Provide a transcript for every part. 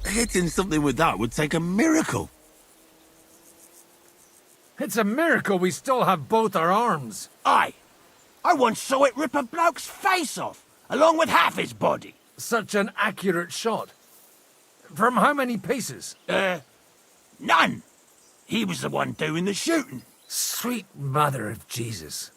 Hitting something with that would take a miracle. It's a miracle we still have both our arms. Aye. I once saw it rip a bloke's face off, along with half his body. Such an accurate shot. From how many paces? None. He was the one doing the shooting. Sweet mother of Jesus.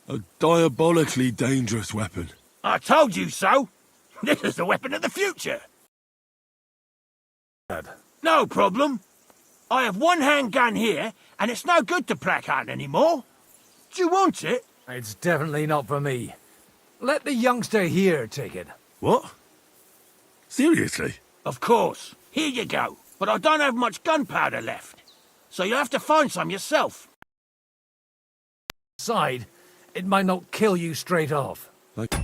A diabolically dangerous weapon. I told you so. This is the weapon of the future. No problem. I have one handgun here, and it's no good to placard anymore. Do you want it? It's definitely not for me. Let the youngster here take it. What? Seriously? Of course. Here you go. But I don't have much gunpowder left. So you have to find some yourself. Side, it might not kill you straight off. Like...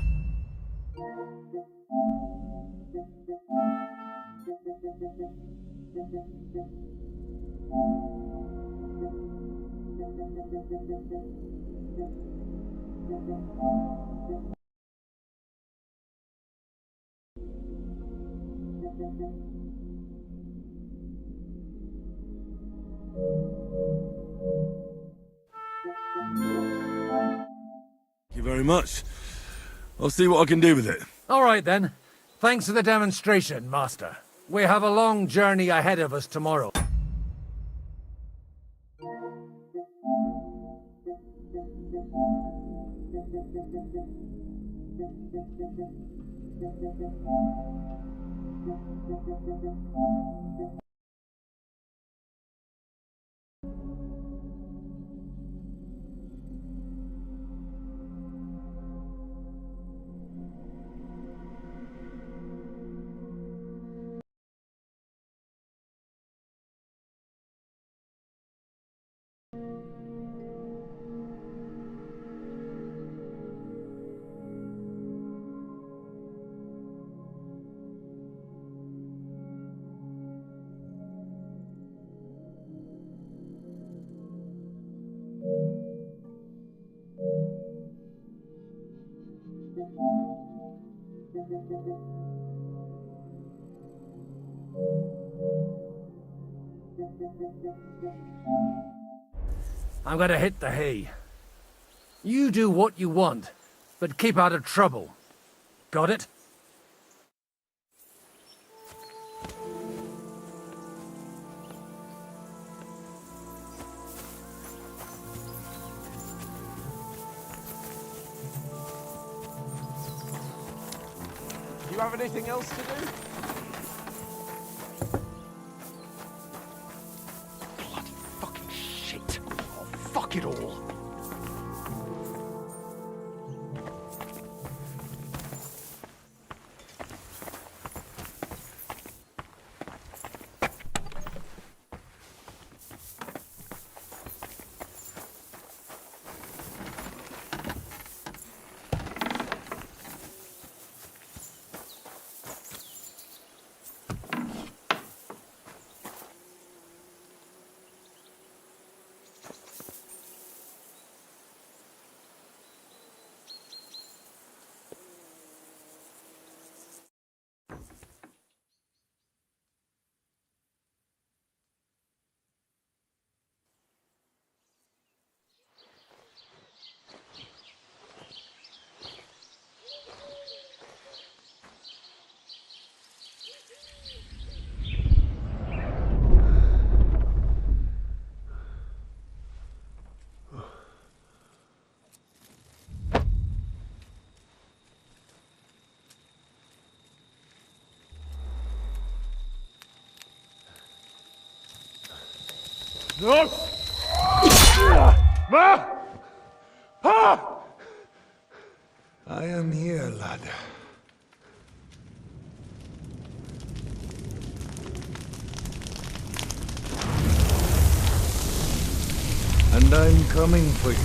Thank you very much. I'll see what I can do with it. All right, then. Thanks for the demonstration, Master. We have a long journey ahead of us tomorrow. I'm gonna hit the hay. You do what you want, but keep out of trouble. Got it? Do you have anything else to do? Bloody fucking shit. Oh, fuck it all. No! Ma! Pa! I am here, lad. And I'm coming for you.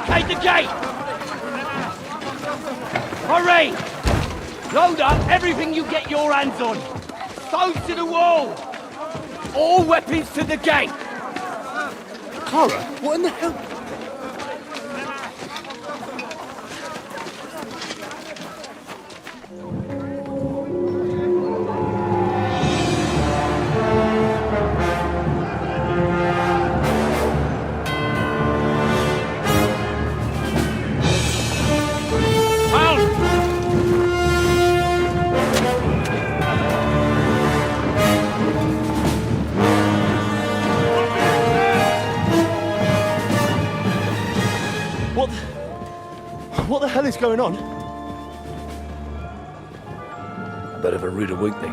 barricade the gate! Hurry! Load up everything you get your hands on. Stones to the wall. All weapons to the gate. Clara, what in the hell? What the hell is going on? Bit of a rude awakening.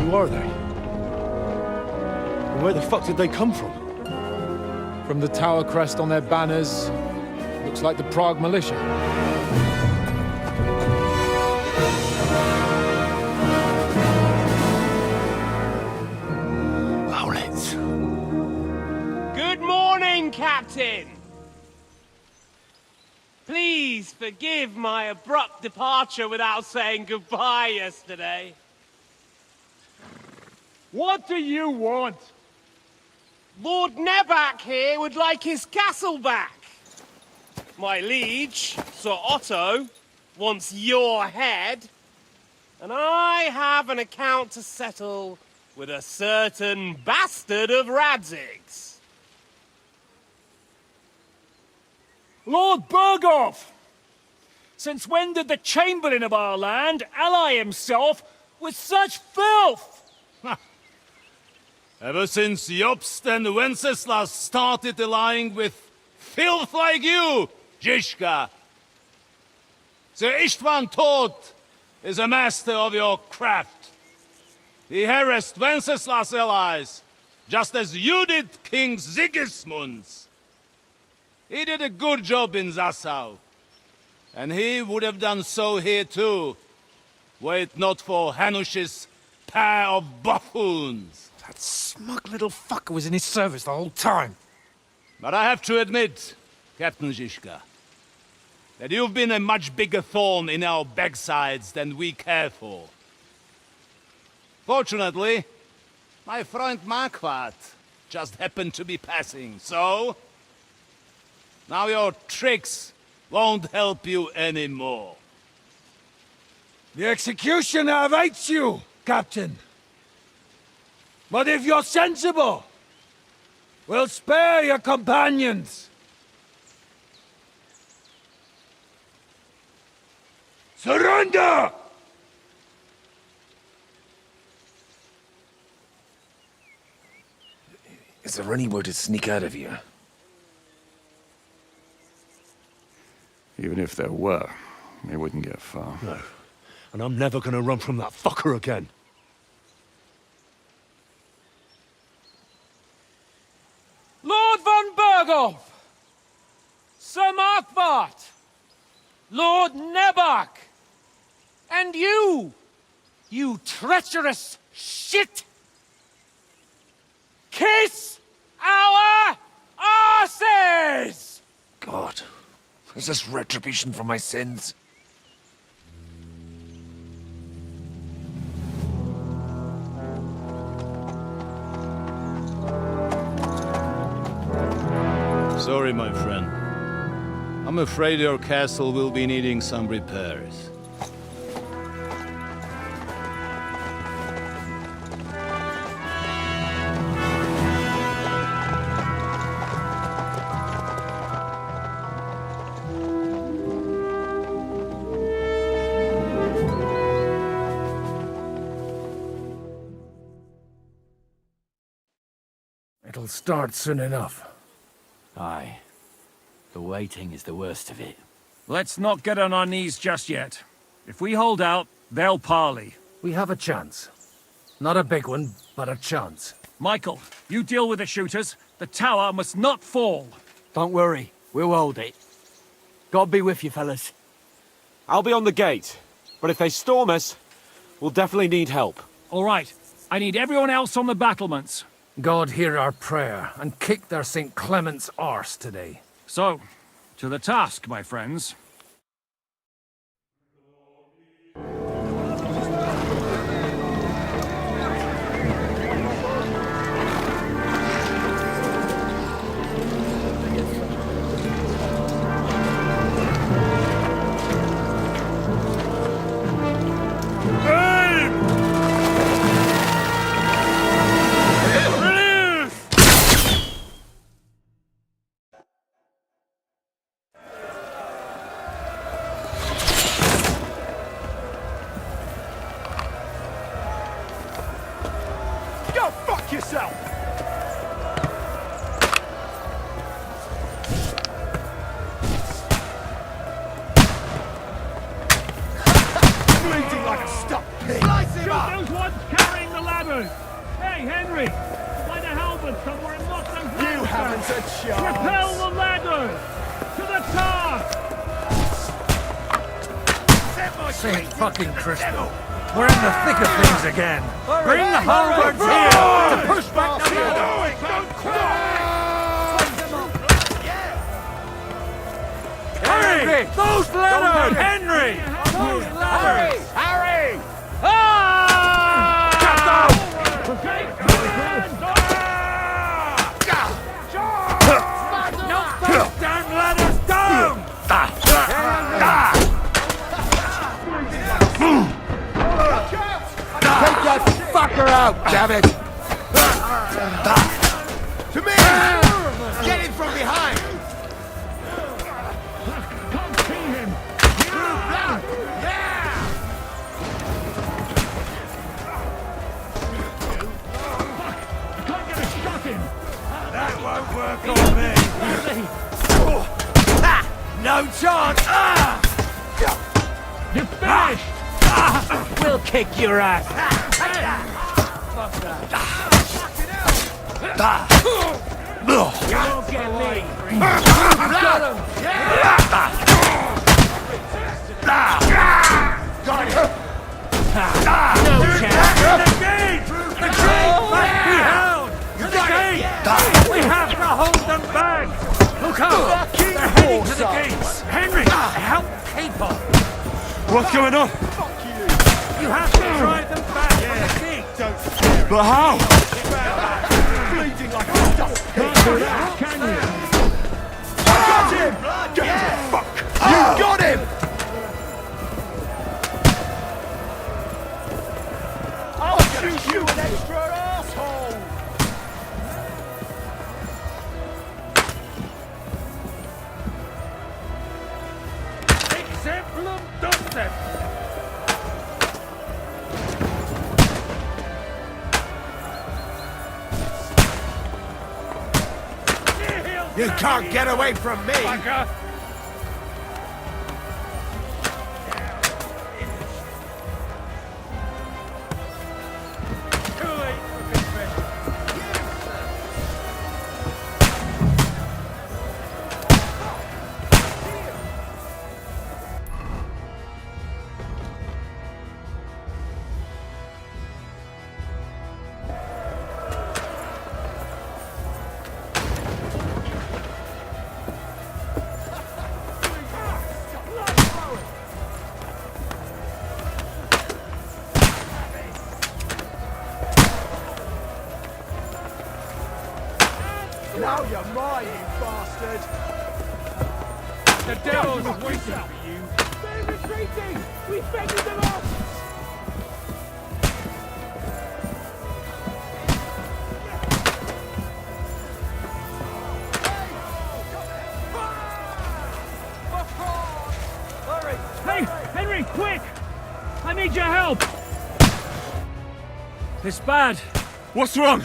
Who are they? And where the fuck did they come from? From the tower crest on their banners, looks like the Prague militia. Owlets. Good morning, Captain! Please forgive my abrupt departure without saying goodbye yesterday. What do you want? Lord Nebak here would like his castle back. My liege, Sir Otto, wants your head. And I have an account to settle with a certain bastard of Radzig's. Lord Berghoff! Since when did the Chamberlain of our land ally himself with such filth? Ever since Jobst and Wenceslas started allying with filth like you, Jika. Sir Istvan Tod is a master of your craft. He harassed Wenceslas' allies, just as you did King Sigismund's. He did a good job in Zassau, and he would have done so here too, were it not for Hanush's pair of buffoons. That smug little fucker was in his service the whole time. But I have to admit, Captain Zizka, that you've been a much bigger thorn in our backsides than we care for. Fortunately, my friend Marquardt just happened to be passing, so... now your tricks won't help you anymore. The executioner awaits you, Captain. But if you're sensible, we'll spare your companions. Surrender! Is there anywhere to sneak out of here? Even if there were, we wouldn't get far. No. And I'm never gonna run from that fucker again. Lord von Berghoff! Sir Marquardt! Lord Nebak! And you treacherous shit! Kiss our asses! God, is this retribution for my sins? Sorry, my friend. I'm afraid your castle will be needing some repairs. It'll start soon enough. Aye. The waiting is the worst of it. Let's not get on our knees just yet. If we hold out, they'll parley. We have a chance. Not a big one, but a chance. Michael, you deal with the shooters. The tower must not fall. Don't worry, we'll hold it. God be with you, fellas. I'll be on the gate. But if they storm us, we'll definitely need help. All right. I need everyone else on the battlements. God hear our prayer and kick their St. Clement's arse today. So, to the task, my friends. Go fuck yourself! Bleeding like a stuck pig! Shoot those ones carrying the ladders! Hey, Henry! Find a halberd somewhere and lock those ladders You haven't down. a chance! Repel the ladders! To the task! St. fucking Crystal. We're in the thick of things again. Bring the halberds here to push back the enemy. Harry! Those ladders! Henry! Those ladders! Harry! Ah! Knock those damn ladders down! Take that fucker out, damn it! To me! Get him from behind! Can't see him! I can't get a shot in! That won't work on me. No chance! You're finished! We'll kick your ass. You won't get me. Got him! No chance. The gate! The gate must be held! The gate! We have to hold them back! Look out! They're heading to the gates! Henry, help Caper! What's going on? You have to drive them back from the gate! But how? Bleeding like a stuck pig! Can you? Got him! Get the fuck! You got him! I'll shoot you, an extra asshole! Exemplum docet! You can't get away from me! Fucker! Too late for confession. Now you're mine, you bastard! The devil's waiting for you. They're retreating! We fended them off! Hey, Henry, quick! I need your help! It's bad. What's wrong?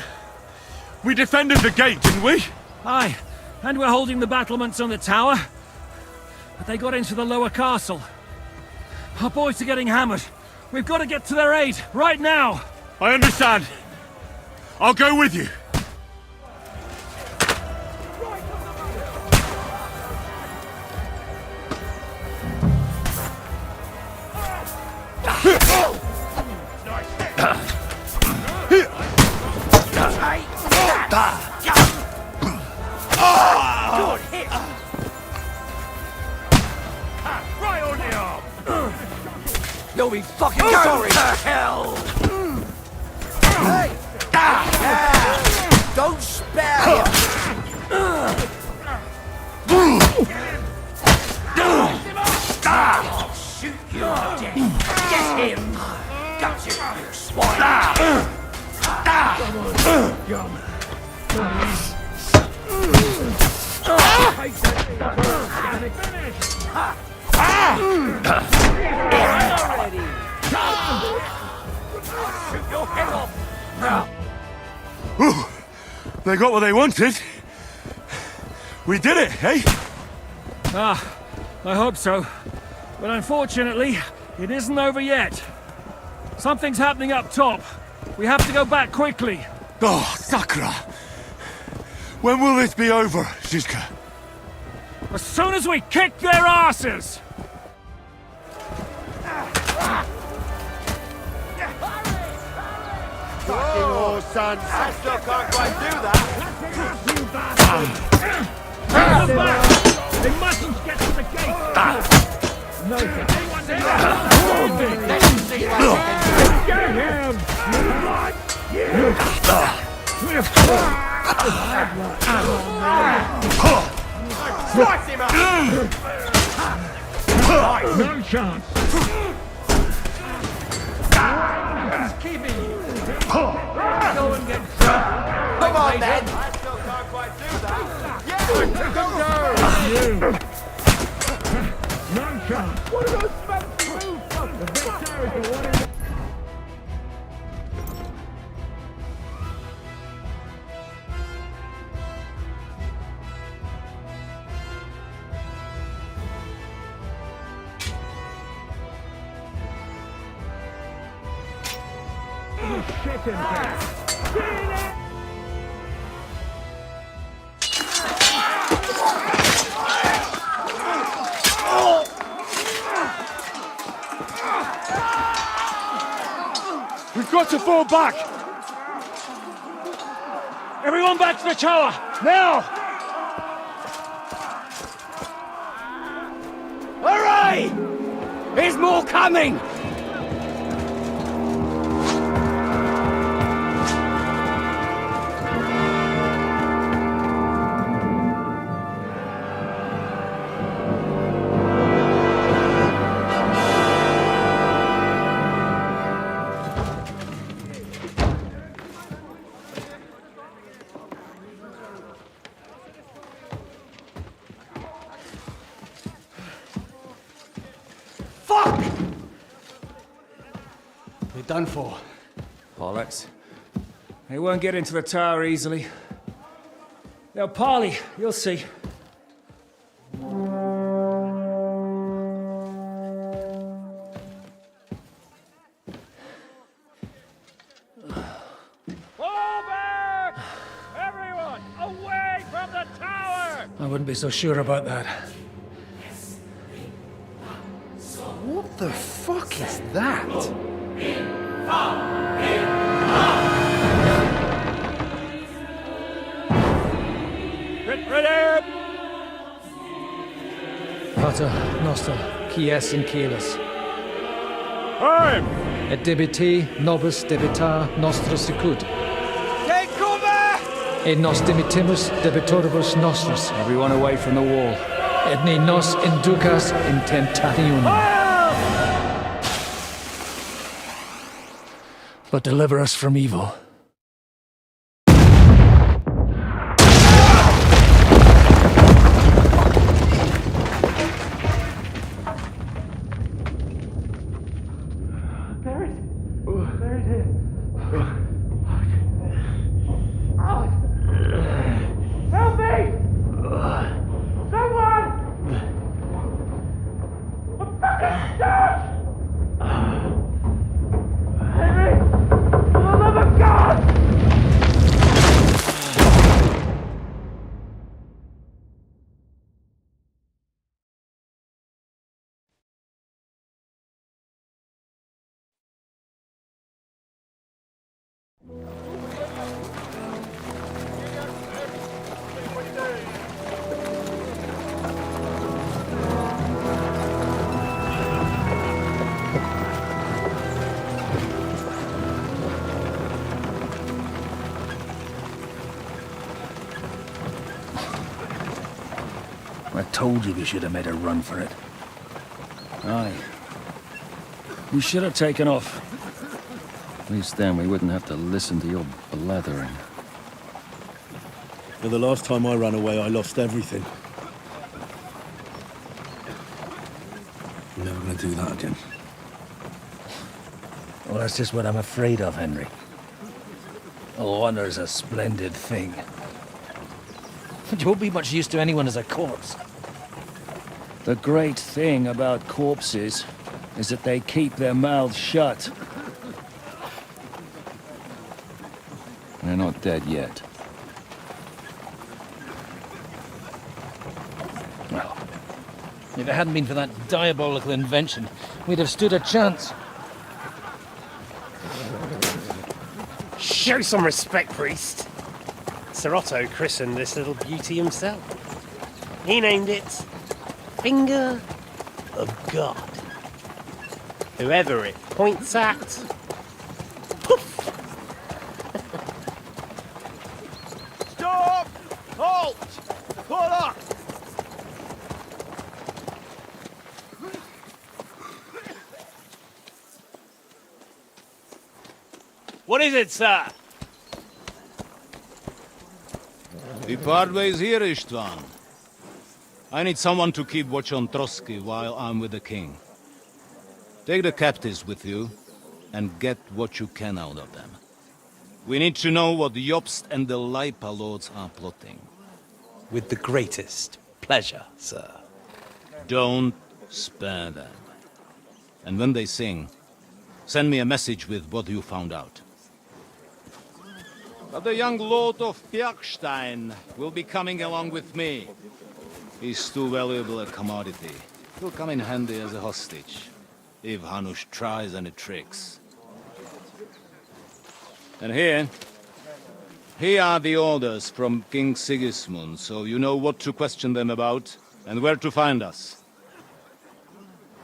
We defended the gate, didn't we? Aye, and we're holding the battlements on the tower. But they got into the lower castle. Our boys are getting hammered. We've got to get to their aid, right now! I understand. I'll go with you. Right on the arm! You'll be fucking sorry! To hell! Hey! Don't spare him! I'll shoot you to death! Get him! Got you, you swine! They got what they wanted. We did it, eh? Ah, I hope so. But unfortunately, it isn't over yet. Something's happening up top. We have to go back quickly. Oh, Sakura. When will this be over, Jika? As soon as we kick their asses! Fucking horse, son. I still can't quite do that. They mustn't get to the gate! No, get him! Slice him up! No chance! He's keeping you. Go and get drunk. Come on, then. I still can't quite do that. Yeah, go! No chance! What are those smells move? The big towers are one in the... We've got to fall back! Everyone back to the tower! Now! Hooray! There's more coming! We're done for. Bollocks. They won't get into the tower easily. They'll parley, you'll see. Fall back! Everyone, away from the tower! I wouldn't be so sure about that. What the fuck is that? Get ready! Pater noster, quies in caelis. Time! Et debite nobis debitar nostra sicut. Take cover! Et nos dimitimus debitoribus nostris. Everyone away from the wall. Et ne nos inducas in temptationem. But deliver us from evil. Help me! Someone! I'm fucking stuck! Henry! For the love of God! told you we should have made a run for it. Aye. We should have taken off. At least then we wouldn't have to listen to your blathering. But the last time I ran away, I lost everything. I'm never gonna do that again. Well, that's just what I'm afraid of, Henry. Honor's a splendid thing. It won't be much use to anyone as a corpse. The great thing about corpses is that they keep their mouths shut. They're not dead yet. Well, if it hadn't been for that diabolical invention, we'd have stood a chance. Show some respect, priest. Sir Otto christened this little beauty himself. He named it Finger of God. Whoever it points at, poof! Stop! Halt! Pull up! What is it, sir? We part ways here, Istvan. I need someone to keep watch on Trotsky while I'm with the king. Take the captives with you, and get what you can out of them. We need to know what Jobst and the Leipa lords are plotting. With the greatest pleasure, sir. Don't spare them. And when they sing, send me a message with what you found out. But the young lord of Bjergstein will be coming along with me. He's too valuable a commodity. He'll come in handy as a hostage, if Hanush tries any tricks. And here are the orders from King Sigismund, so you know what to question them about, and where to find us.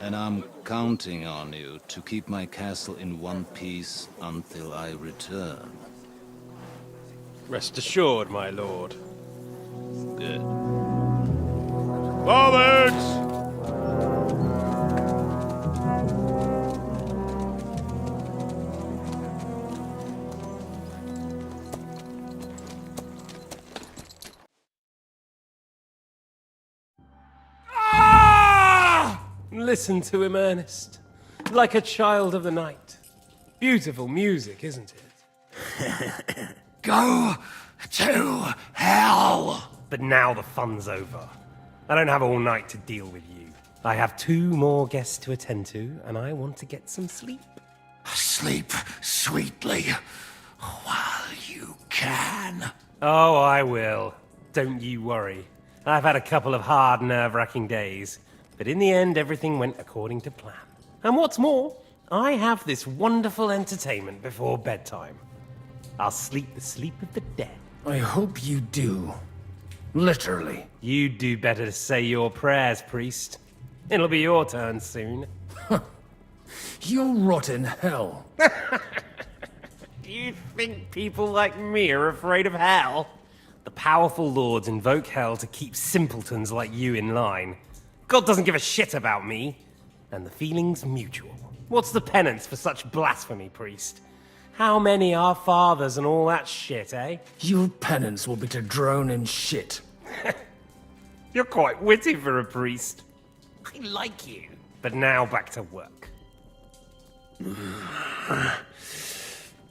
And I'm counting on you to keep my castle in one piece until I return. Rest assured, my lord. Good. Forwards! Listen to him, Ernest. Like a child of the night. Beautiful music, isn't it? Go to hell! But now the fun's over. I don't have all night to deal with you. I have 2 more guests to attend to, and I want to get some sleep. Sleep sweetly while you can. Oh, I will. Don't you worry. I've had a couple of hard, nerve-wracking days, but in the end, everything went according to plan. And what's more, I have this wonderful entertainment before bedtime. I'll sleep the sleep of the dead. I hope you do. Literally. You'd do better to say your prayers, priest. It'll be your turn soon. You'll rot in hell. Do you think people like me are afraid of hell? The powerful lords invoke hell to keep simpletons like you in line. God doesn't give a shit about me. And the feeling's mutual. What's the penance for such blasphemy, priest? How many are fathers and all that shit, eh? Your penance will be to drown in shit. You're quite witty for a priest. I like you. But now back to work.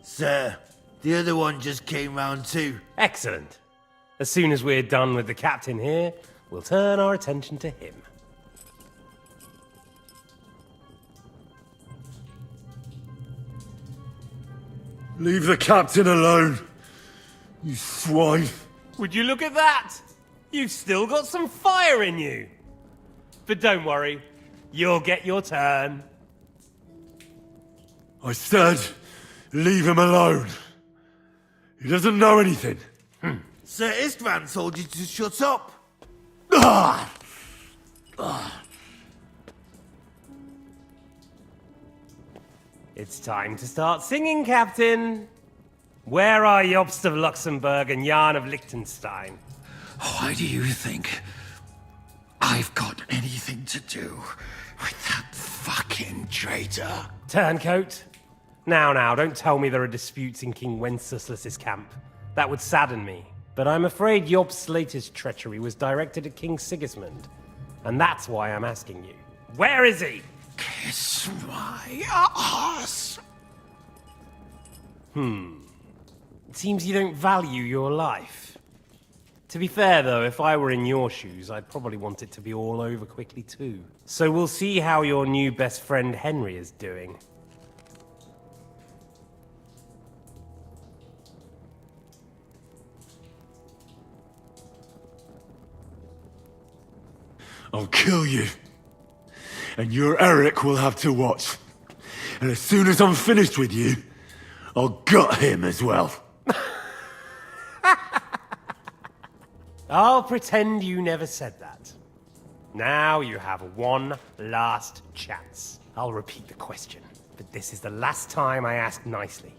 Sir, the other one just came round too. Excellent. As soon as we're done with the captain here, we'll turn our attention to him. Leave the captain alone, you swine. Would you look at that? You've still got some fire in you. But don't worry, you'll get your turn. I said, leave him alone. He doesn't know anything. Sir Istvan told you to shut up. It's time to start singing, Captain. Where are Jobst of Luxembourg and Jan of Liechtenstein? Why do you think I do with that fucking traitor? Turncoat? Now, don't tell me there are disputes in King Wenceslas's camp. That would sadden me. But I'm afraid Jobst's latest treachery was directed at King Sigismund. And that's why I'm asking you. Where is he? Kiss my ass. It seems you don't value your life. To be fair, though, if I were in your shoes, I'd probably want it to be all over quickly, too. So we'll see how your new best friend Henry is doing. I'll kill you. And your Eric will have to watch. And as soon as I'm finished with you, I'll gut him as well. I'll pretend you never said that. Now you have one last chance. I'll repeat the question, but this is the last time I ask nicely.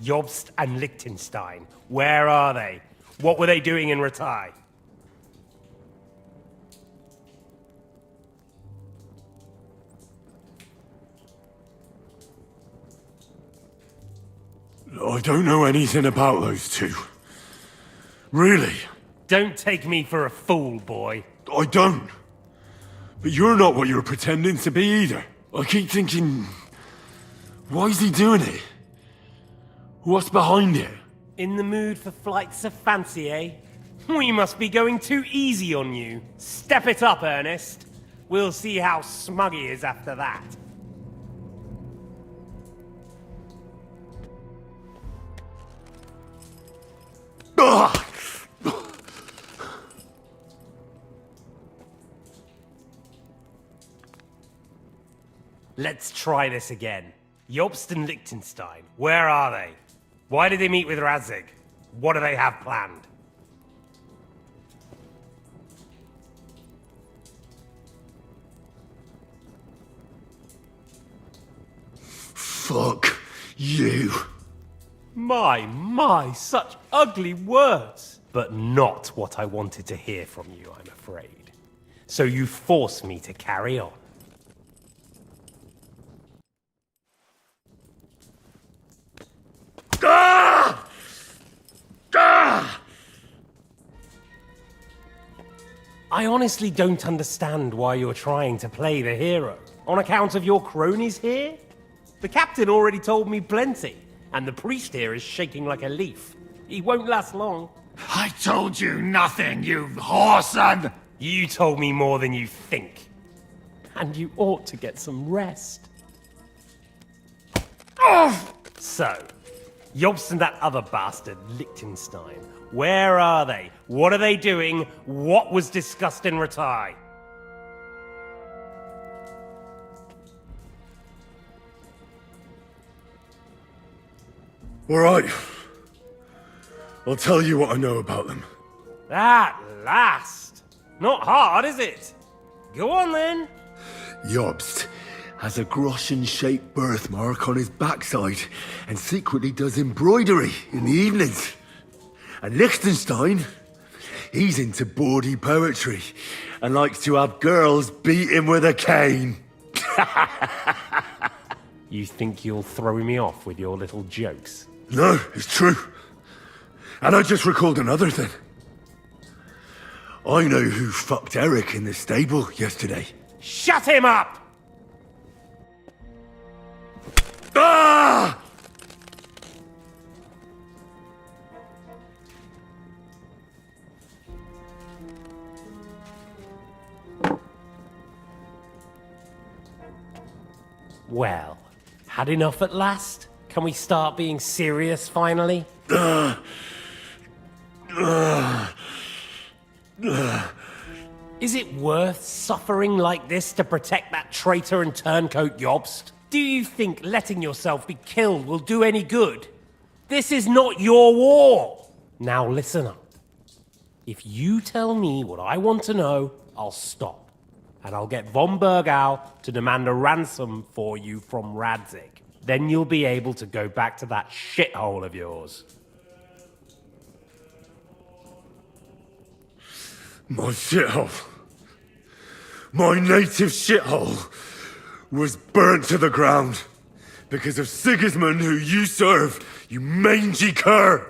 Jobst and Liechtenstein, where are they? What were they doing in Ratai? I don't know anything about those two. Really? Don't take me for a fool, boy. I don't. But you're not what you're pretending to be either. I keep thinking, why is he doing it? What's behind it? In the mood for flights of fancy, eh? We must be going too easy on you. Step it up, Ernest. We'll see how smug he is after that. Let's try this again. Jobst and Liechtenstein, where are they? Why did they meet with Radzig? What do they have planned? Fuck you. My, such ugly words. But not what I wanted to hear from you, I'm afraid. So you force me to carry on. Ah! Ah! I honestly don't understand why you're trying to play the hero. On account of your cronies here? The captain already told me plenty, and the priest here is shaking like a leaf. He won't last long. I told you nothing, you whoreson! You told me more than you think. And you ought to get some rest. Oh! So, Jobst and that other bastard, Liechtenstein, where are they? What are they doing? What was discussed in Ratai? All right. I'll tell you what I know about them. At last! Not hard, is it? Go on then. Jobst has a groschen-shaped birthmark on his backside and secretly does embroidery in the evenings. And Liechtenstein, he's into bawdy poetry and likes to have girls beat him with a cane. You think you'll throw me off with your little jokes? No, it's true. And I just recalled another thing. I know who fucked Eric in the stable yesterday. Shut him up! Ah! Well, had enough at last? Can we start being serious finally? Is it worth suffering like this to protect that traitor and turncoat Jobst? Do you think letting yourself be killed will do any good? This is not your war! Now listen up. If you tell me what I want to know, I'll stop. And I'll get von Bergau to demand a ransom for you from Radzig. Then you'll be able to go back to that shithole of yours. My shithole? my native shithole was burnt to the ground because of Sigismund, who you served, you mangy cur.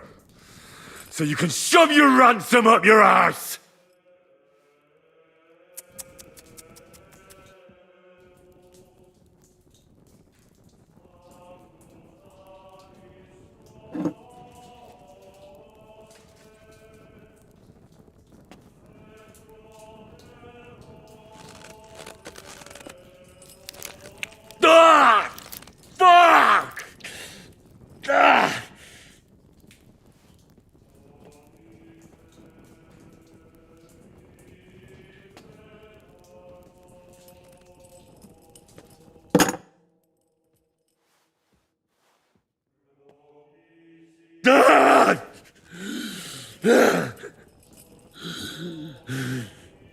So you can shove your ransom up your arse. Ah! Fuck! Ah!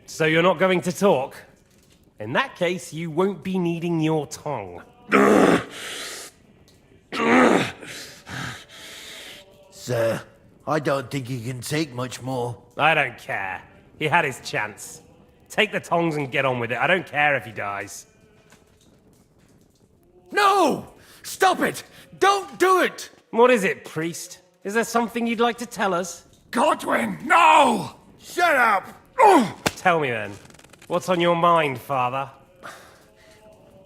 So you're not going to talk? In that case, you won't be needing your tongue. Sir, I don't think he can take much more. I don't care. He had his chance. Take the tongs and get on with it. I don't care if he dies. No! Stop it! Don't do it! What is it, priest? Is there something you'd like to tell us? Godwin, no! Shut up! Tell me then. What's on your mind, father?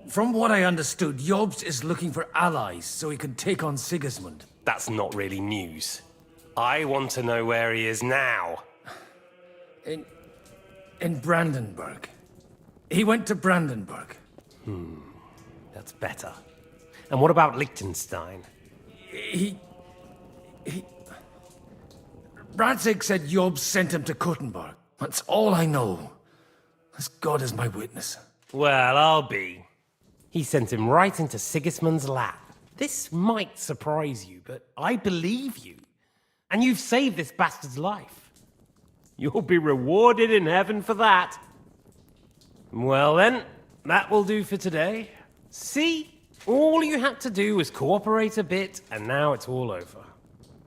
From what I understood, Jobs is looking for allies so he can take on Sigismund. That's not really news. I want to know where he is now. In Brandenburg. He went to Brandenburg. That's better. And what about Liechtenstein? Radzig said Jobs sent him to Kuttenberg. That's all I know. As God is my witness. Well, I'll be. He sent him right into Sigismund's lap. This might surprise you, but I believe you. And you've saved this bastard's life. You'll be rewarded in heaven for that. Well then, that will do for today. See? All you had to do was cooperate a bit, and now it's all over.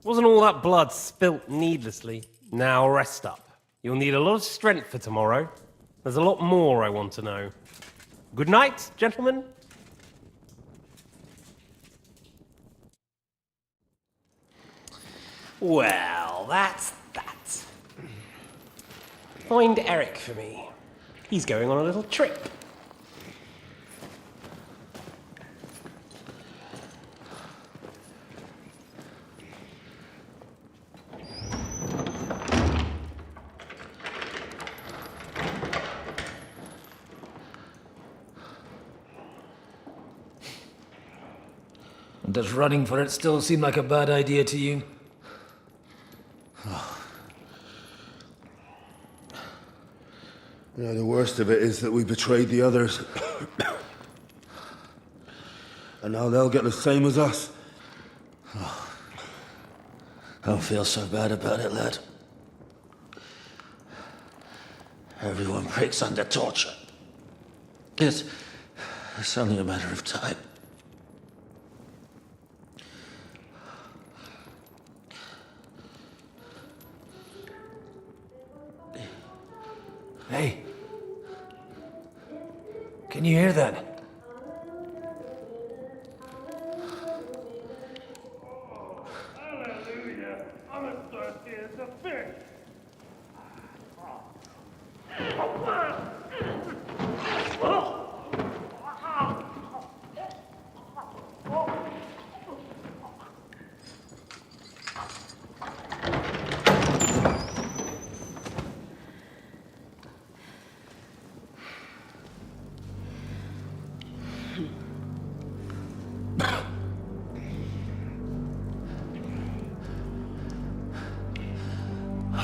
Wasn't all that blood spilt needlessly. Now rest up. You'll need a lot of strength for tomorrow. There's a lot more I want to know. Good night, gentlemen. Well, that's that. Find Eric for me. He's going on a little trip. Does running for it still seem like a bad idea to you? Yeah, the worst of it is that we betrayed the others. And now they'll get the same as us. Don't feel so bad about it, lad. Everyone breaks under torture. It's only a matter of time. Hey. Can you hear that? Hallelujah. I'm as thirsty as a fish.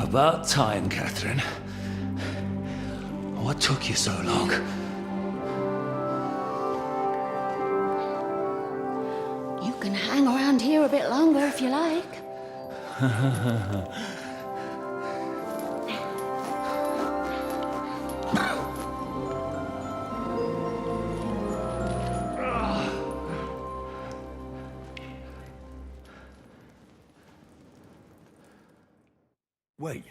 About time, Catherine. What took you so long? You can hang around here a bit longer if you like. Wait.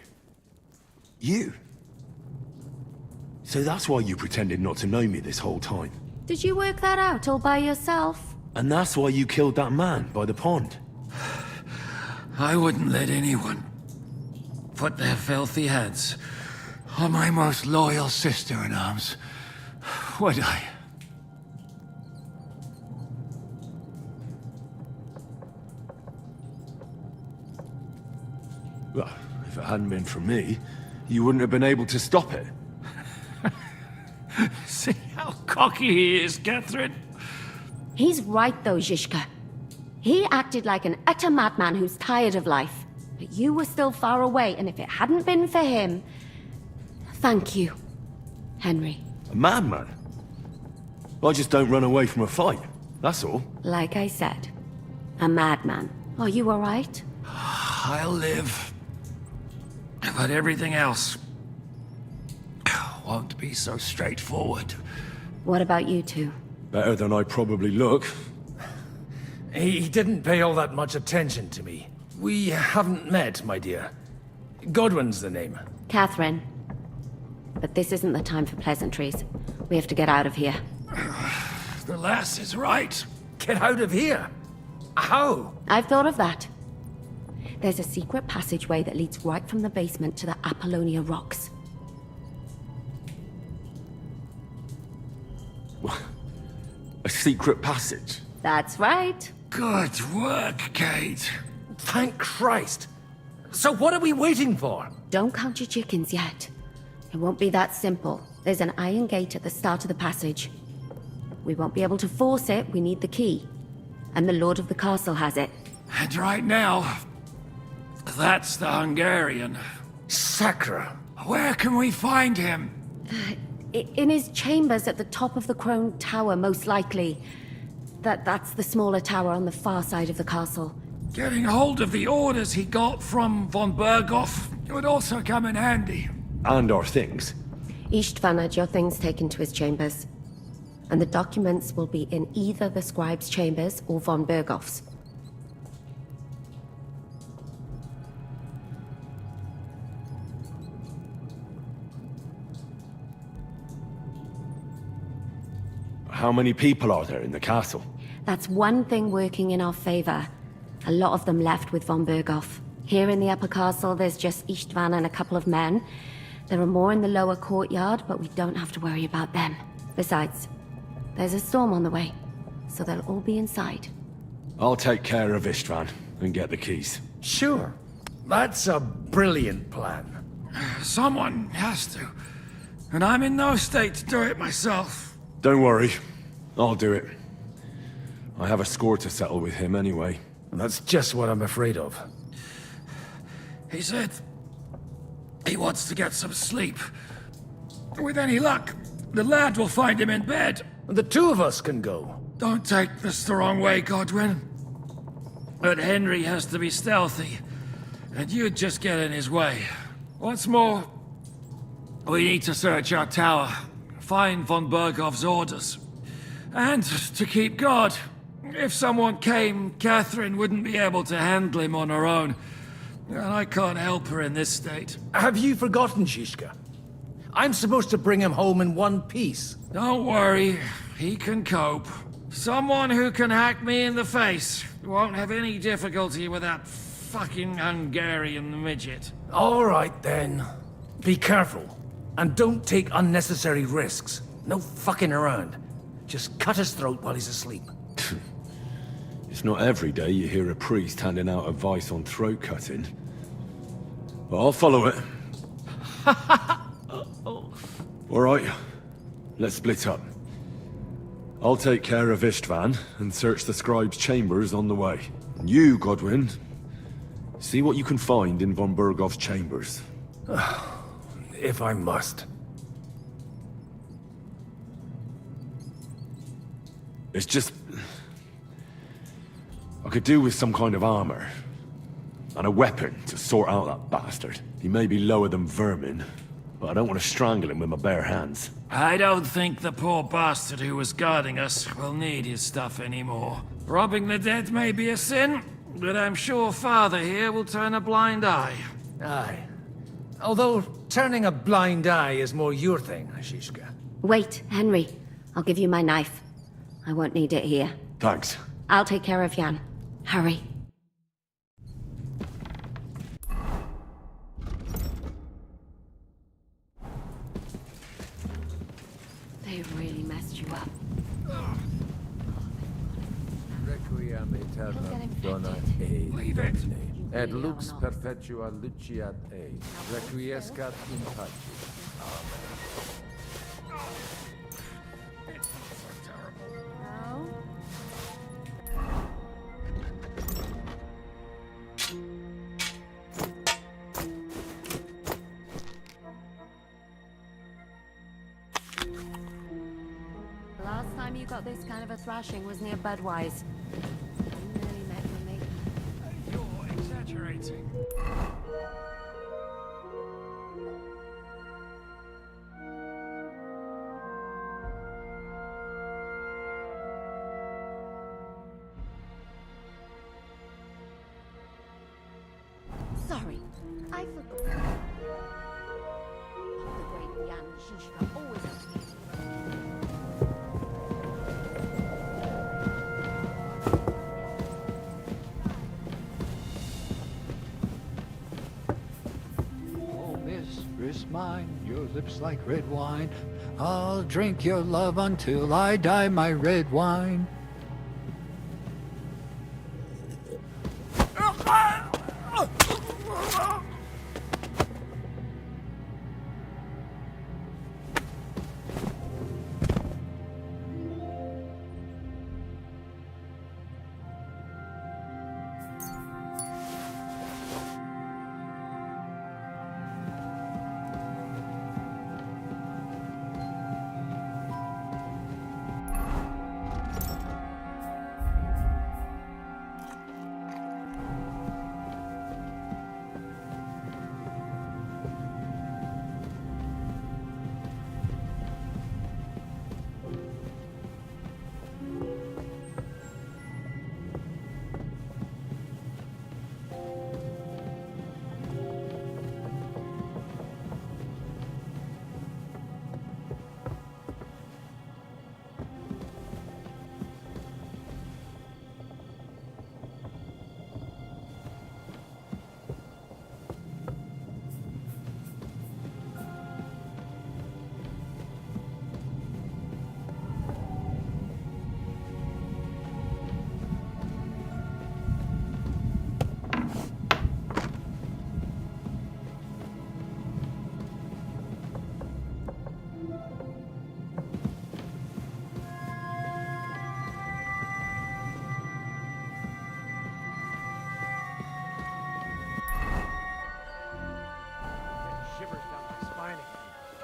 You? So that's why you pretended not to know me this whole time. Did you work that out all by yourself? And that's why you killed that man by the pond. I wouldn't let anyone put their filthy hands on my most loyal sister-in-arms, would I? Well, if it hadn't been for me, you wouldn't have been able to stop it. See how cocky he is, Catherine? He's right though, Zizka. He acted like an utter madman who's tired of life. But you were still far away, and if it hadn't been for him... Thank you, Henry. A madman? I just don't run away from a fight, that's all. Like I said, a madman. Are you all right? I'll live. But everything else won't be so straightforward. What about you two? Better than I probably look. He didn't pay all that much attention to me. We haven't met, my dear. Godwin's the name. Catherine. But this isn't the time for pleasantries. We have to get out of here. The lass is right. Get out of here? How? I've thought of that. There's a secret passageway that leads right from the basement to the Apollonia Rocks. A secret passage? That's right. Good work, Kate. Thank Christ. So what are we waiting for? Don't count your chickens yet. It won't be that simple. There's an iron gate at the start of the passage. We won't be able to force it, we need the key. And the Lord of the Castle has it. And right now, that's the Hungarian. Sacra. Where can we find him? In his chambers at the top of the Crone Tower, most likely. That's the smaller tower on the far side of the castle. Getting hold of the orders he got from von Berghoff would also come in handy. And our things. Istvan had your things taken to his chambers. And the documents will be in either the scribe's chambers or von Berghoff's. How many people are there in the castle? That's one thing working in our favor. A lot of them left with von Berghoff. Here in the upper castle, there's just Istvan and a couple of men. There are more in the lower courtyard, but we don't have to worry about them. Besides, there's a storm on the way, so they'll all be inside. I'll take care of Istvan and get the keys. Sure. That's a brilliant plan. Someone has to. And I'm in no state to do it myself. Don't worry. I'll do it. I have a score to settle with him anyway. That's just what I'm afraid of. He said he wants to get some sleep. With any luck, the lad will find him in bed. The two of us can go. Don't take this the wrong way, Godwin. But Henry has to be stealthy, and you'd just get in his way. What's more, we need to search our tower, find von Berghoff's orders. And to keep guard. If someone came, Catherine wouldn't be able to handle him on her own. And I can't help her in this state. Have you forgotten, Zizka? I'm supposed to bring him home in one piece. Don't worry, he can cope. Someone who can hack me in the face won't have any difficulty with that fucking Hungarian midget. All right, then. Be careful. And don't take unnecessary risks. No fucking around. Just cut his throat while he's asleep. It's not every day you hear a priest handing out advice on throat cutting. But I'll follow it. All right, let's split up. I'll take care of Istvan and search the scribe's chambers on the way. And you, Godwin, see what you can find in von Berghoff's chambers. If I must. It's just... I could do with some kind of armor. And a weapon to sort out that bastard. He may be lower than vermin, but I don't want to strangle him with my bare hands. I don't think the poor bastard who was guarding us will need his stuff anymore. Robbing the dead may be a sin, but I'm sure Father here will turn a blind eye. Aye. Although turning a blind eye is more your thing, Shishka. Wait, Henry. I'll give you my knife. I won't need it here. Thanks. I'll take care of Jan. Hurry. They really messed you up. Requiem aeternam dona ei. Leave it. Et lux perpetua luciat ei. Requiescat in pace. The last time you got this kind of a thrashing was near Budweiser. You nearly met your mate. You're exaggerating. Sorry, I forgot. The great Jan Shishka always has to be. Oh, mistress mine, your lips like red wine. I'll drink your love until I die, my red wine.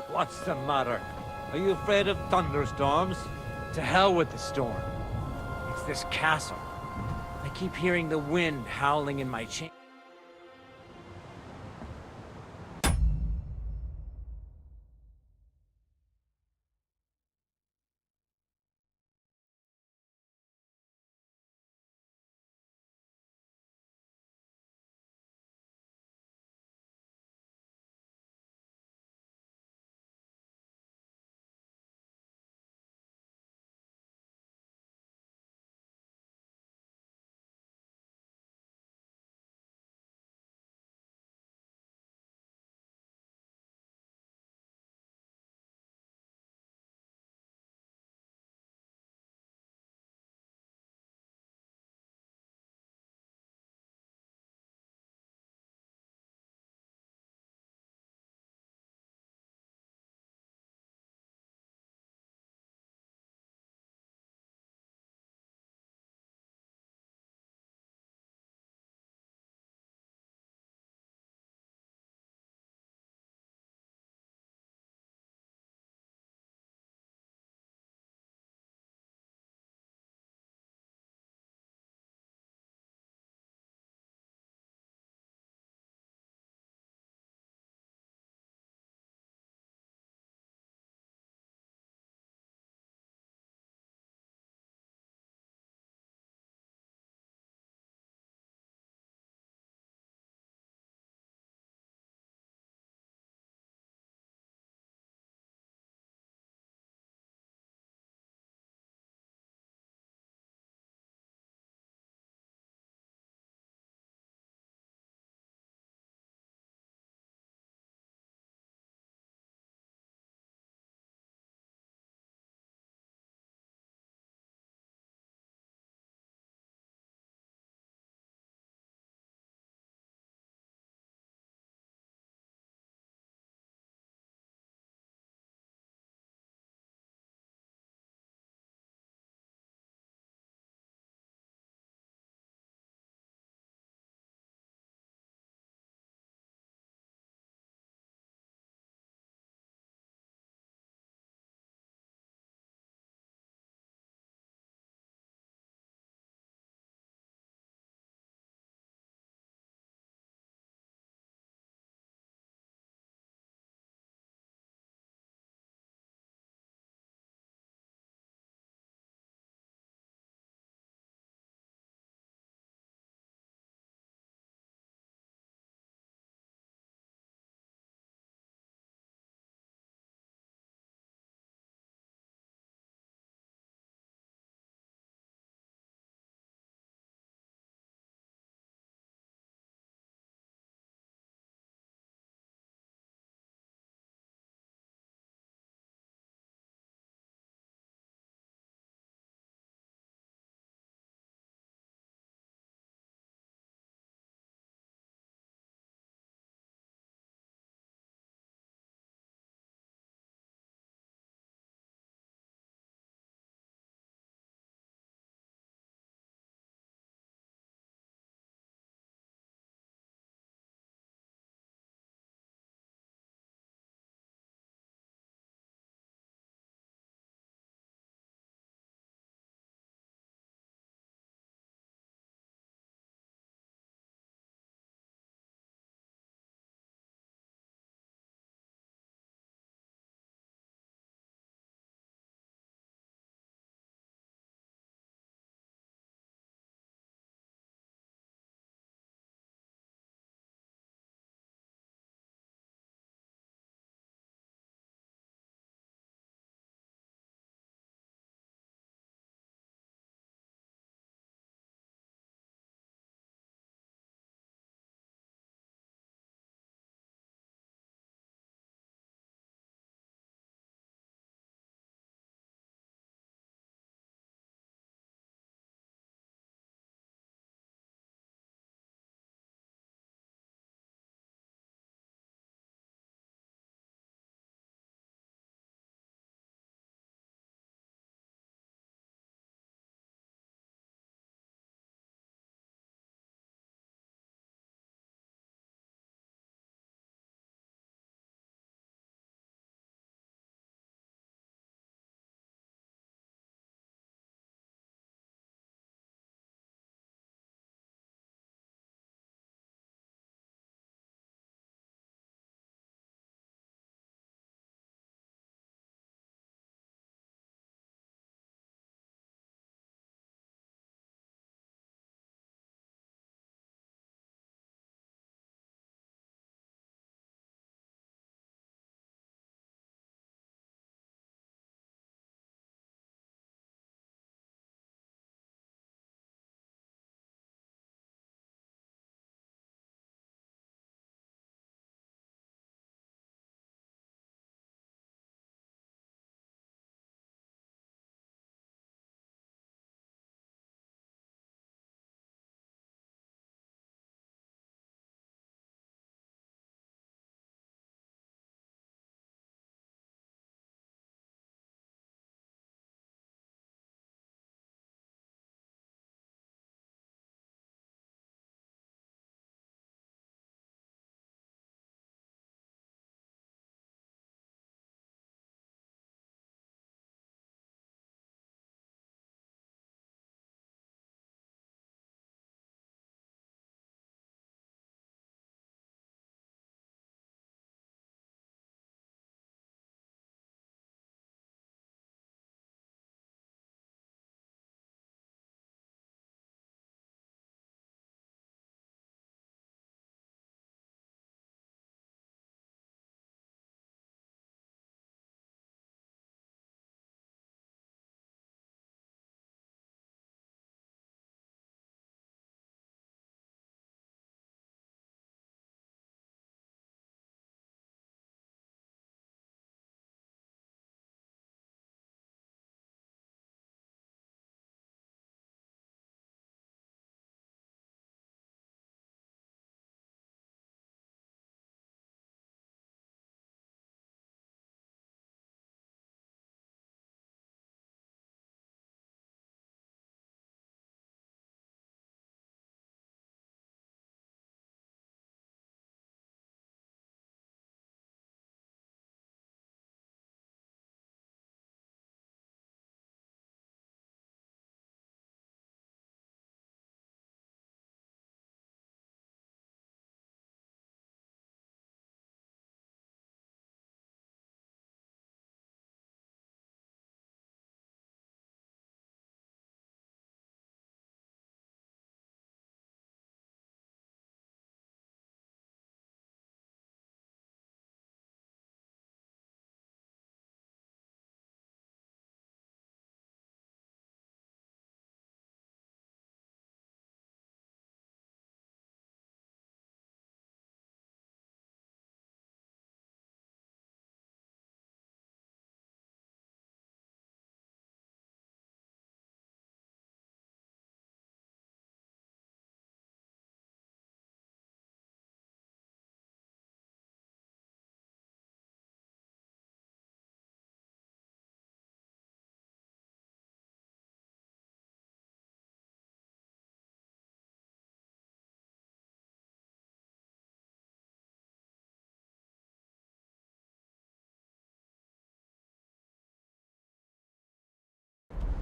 What's the matter? Are you afraid of thunderstorms? To hell with the storm. It's this castle. I keep hearing the wind howling in my chamber.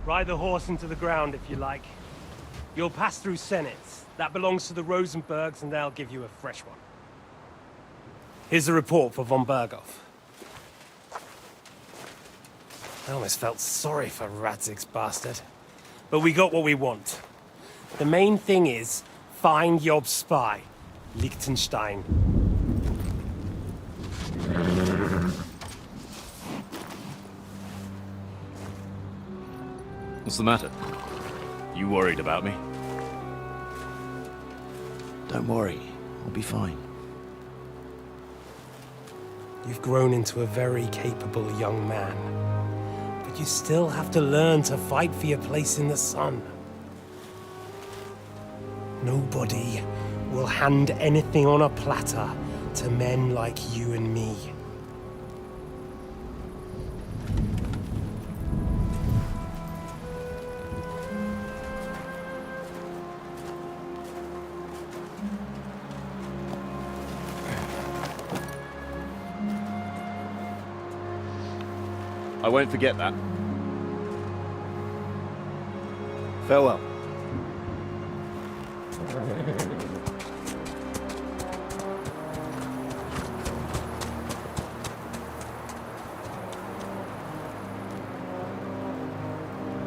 Ride the horse into the ground if you like. You'll pass through Senates. That belongs to the Rosenbergs, and they'll give you a fresh one. Here's the report for von Berghoff. I almost felt sorry for Radzig's bastard. But we got what we want. The main thing is, find Job's spy, Liechtenstein. What's the matter? You worried about me? Don't worry, I'll be fine. You've grown into a very capable young man. But you still have to learn to fight for your place in the sun. Nobody will hand anything on a platter to men like you and me. I won't forget that. Farewell.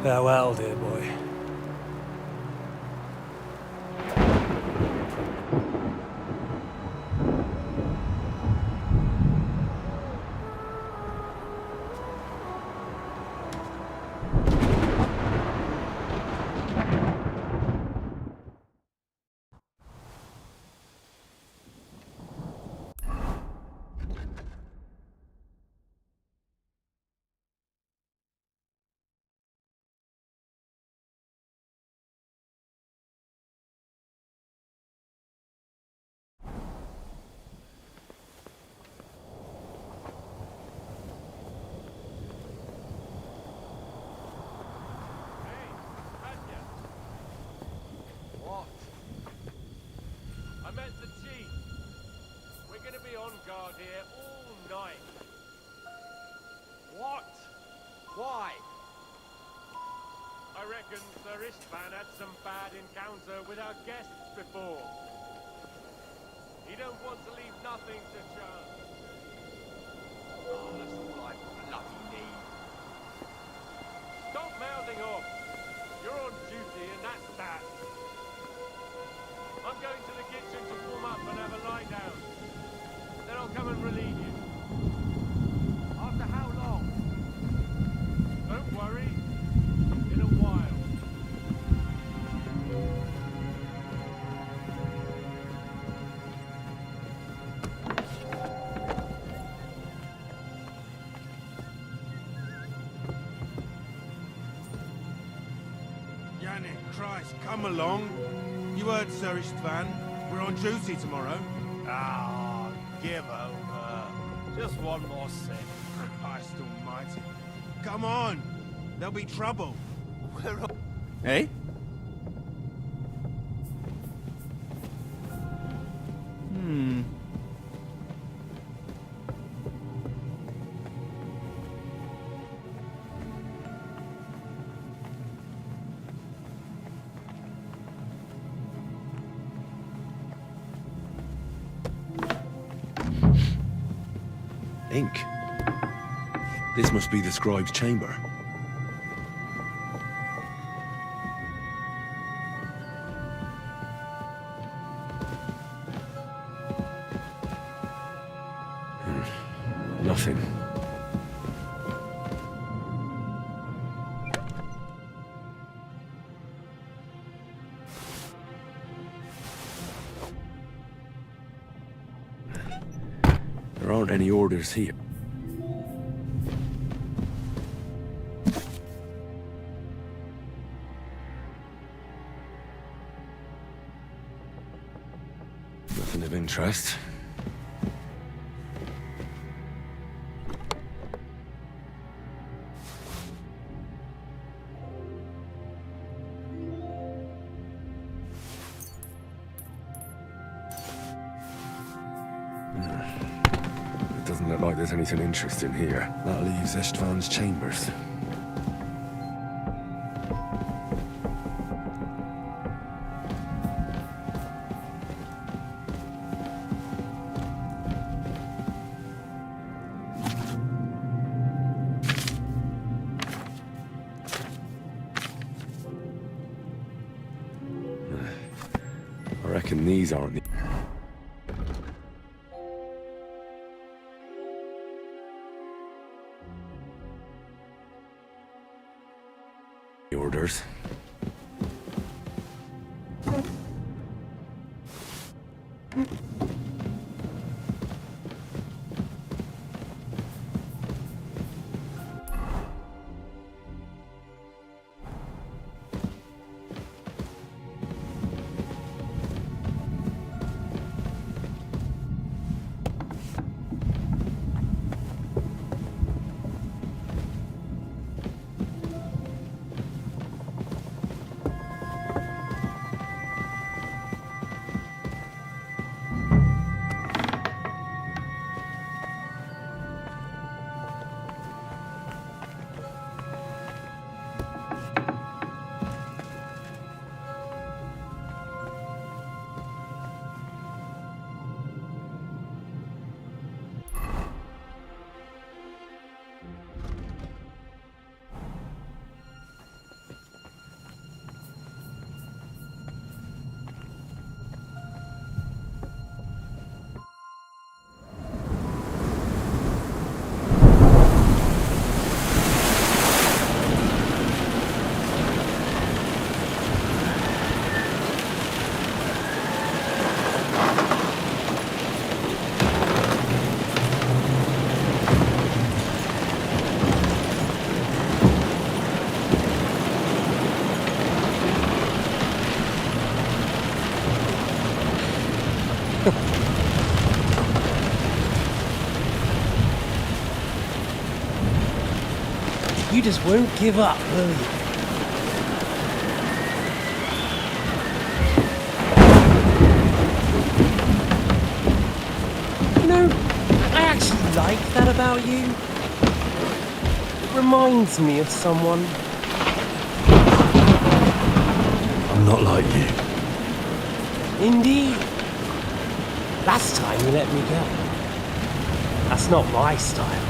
Farewell, dear boy. Here all night. What? Why? I reckon Sir Istvan had some bad encounter with our guests before. He don't want to leave nothing to chance. Oh, that's all I bloody need. Stop mouthing off. You're on duty and that's that. I'm going to the kitchen to warm up and have a lie down. Then I'll come and relieve you. After how long? Don't worry. In a while. Yannick, Christ, come along. You heard Sir Istvan. We're on duty tomorrow. Ah, give over. Just one more sip. Christ almighty. Come on. There'll be trouble. We're on... Hey? Ink. This must be the scribe's chamber. Nothing. There aren't any orders here. Nothing of interest. Doesn't look like there's anything interesting here. That leaves Istvan's chambers. reckon these aren't the orders. You just won't give up, will you? You know, I actually like that about you. It reminds me of someone. I'm not like you. Indeed. Last time you let me go. That's not my style.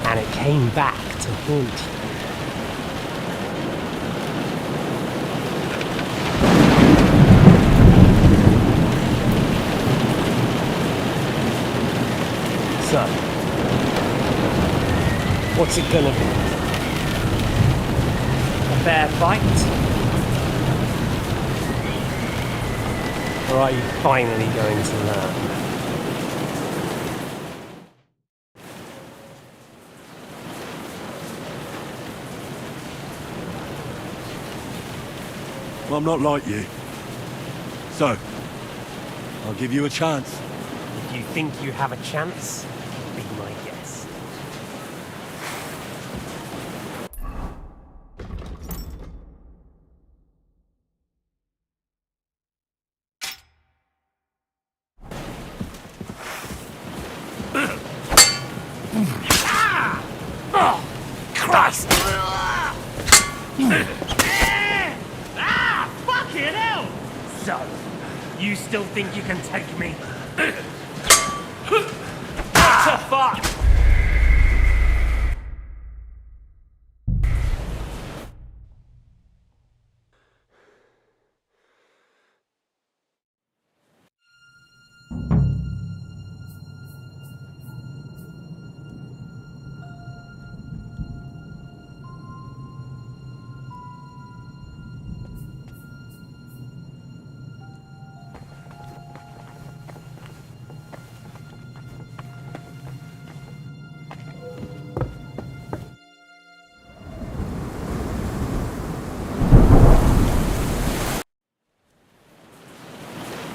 And it came back to haunt you. So, what's it gonna be? A fair fight? Or are you finally going to learn? I'm not like you. So, I'll give you a chance. If you think you have a chance, be my guest. Oh, Christ! Fucking hell! So, you still think you can take me? What the fuck?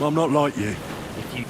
I'm not like you. If you...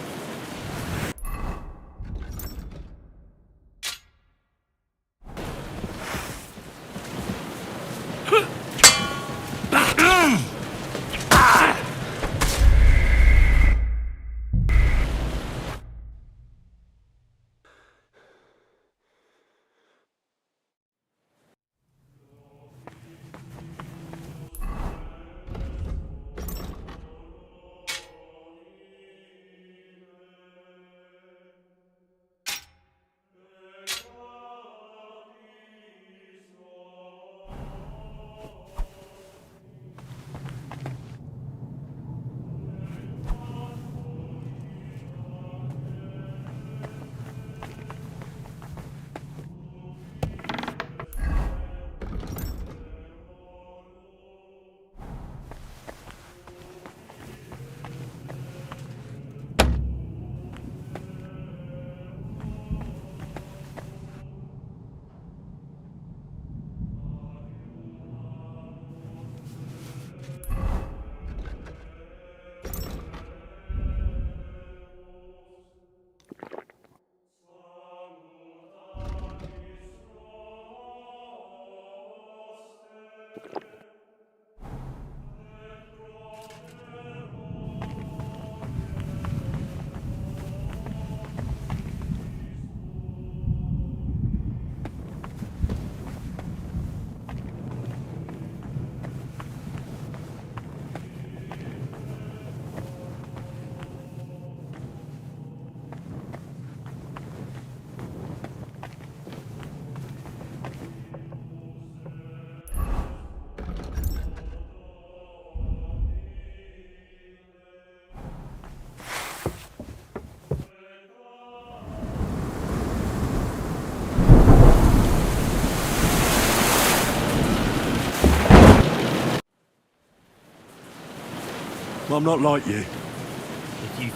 I'm not like you. If you...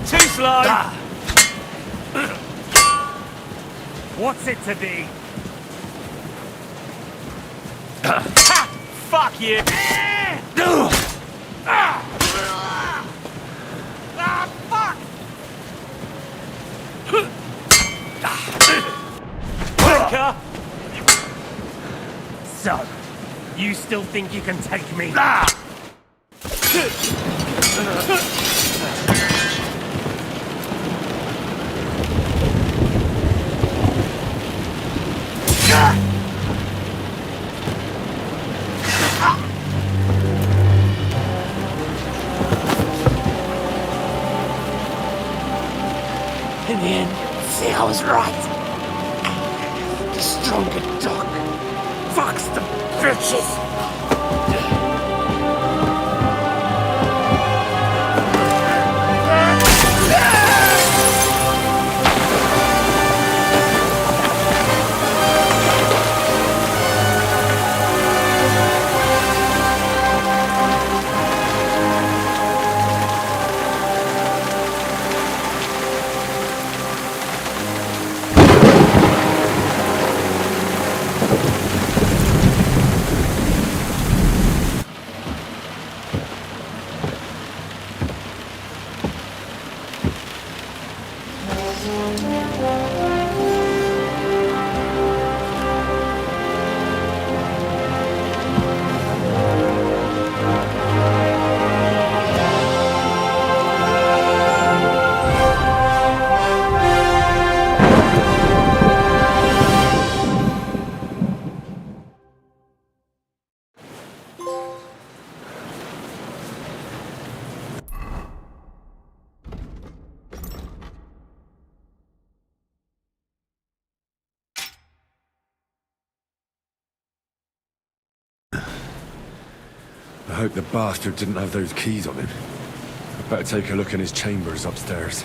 Too slow! What's it to be? Ha! Fuck you! Fuck! Quicker! So, you still think you can take me? In the end, see, I was right. The stronger dog. Fucks the bitches. I hope the bastard didn't have those keys on him. I'd better take a look in his chambers upstairs.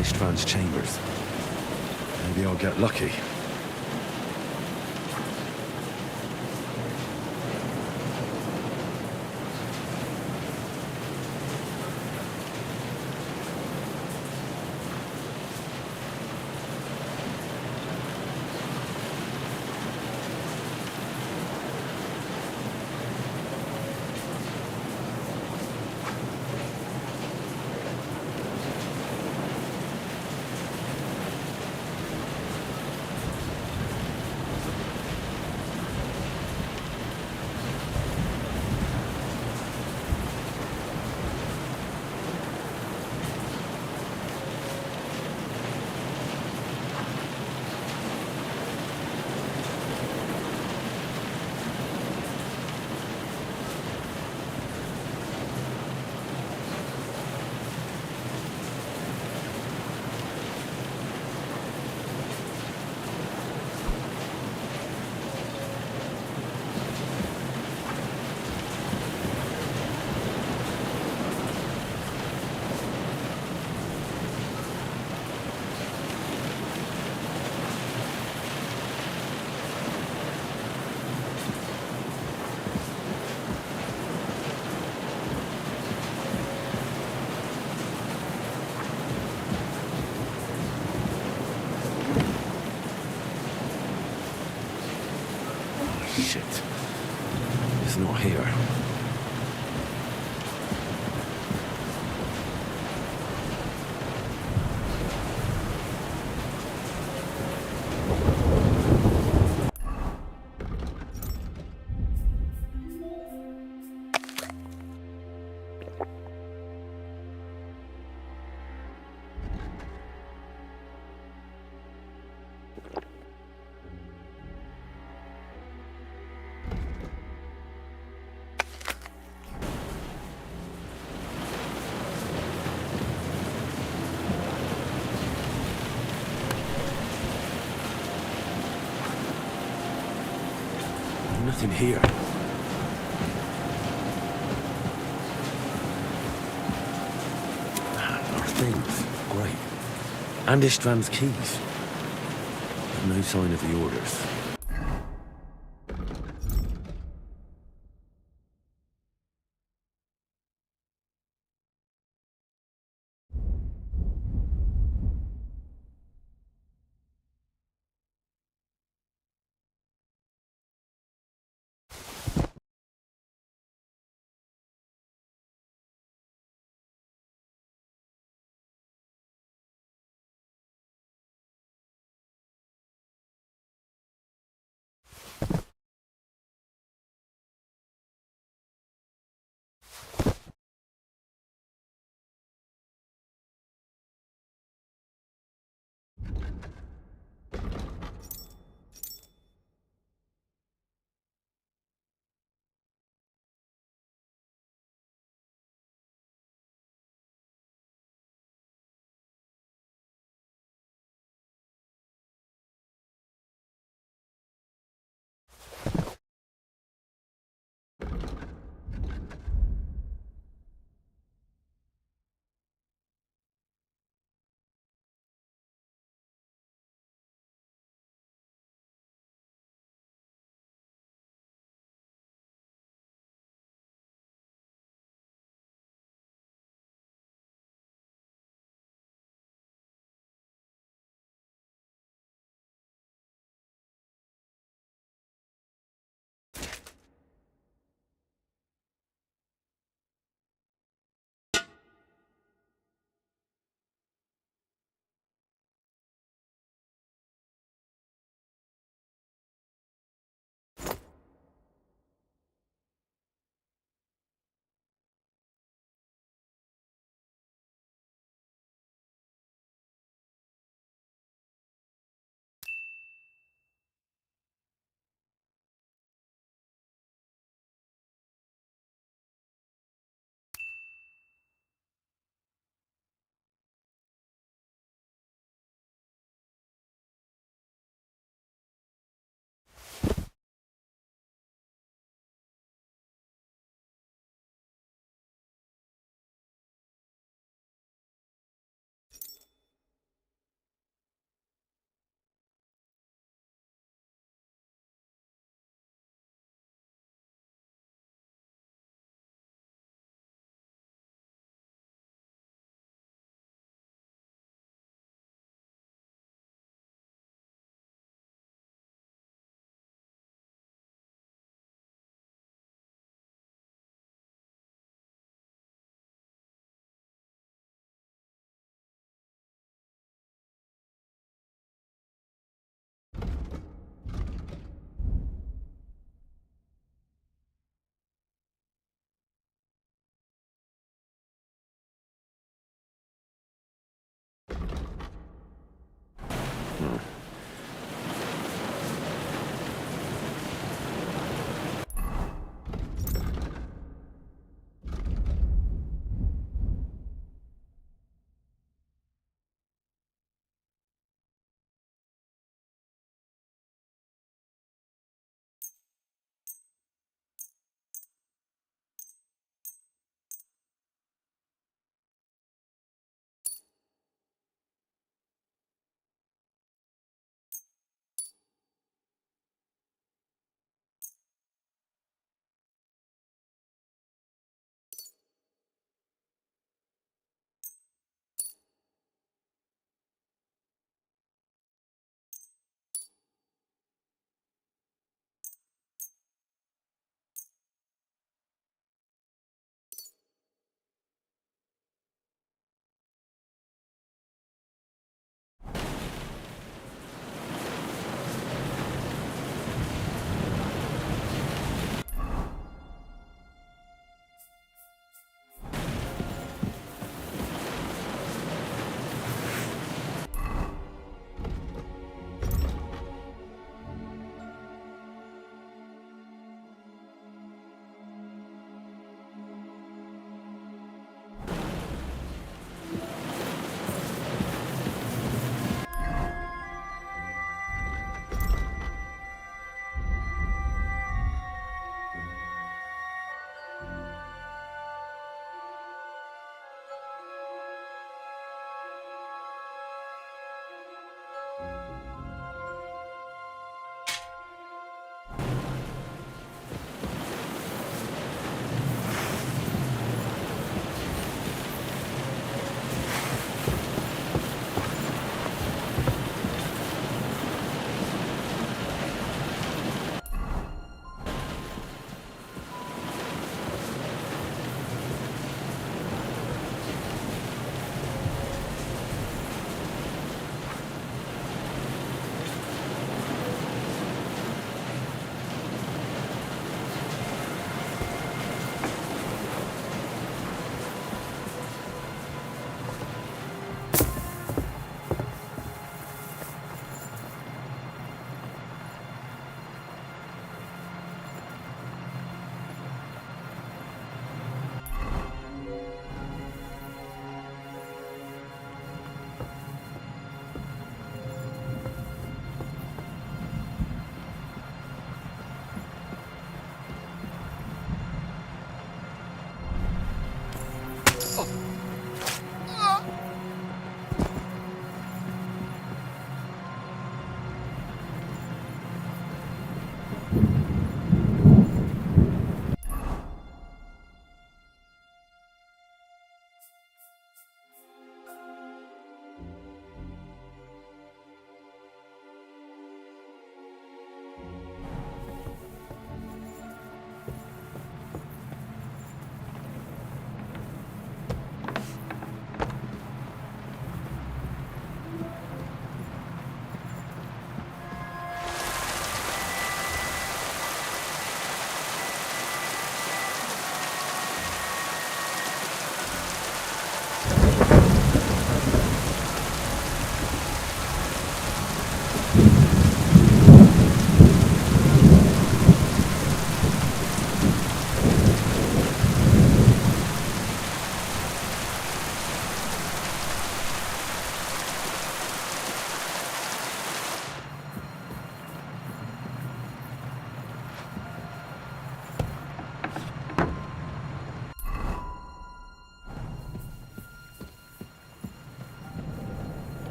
Ishtvan's chambers. Maybe I'll get lucky. Shit. It's not here. Nothing here. Our things. Great. And István's keys. But no sign of the orders.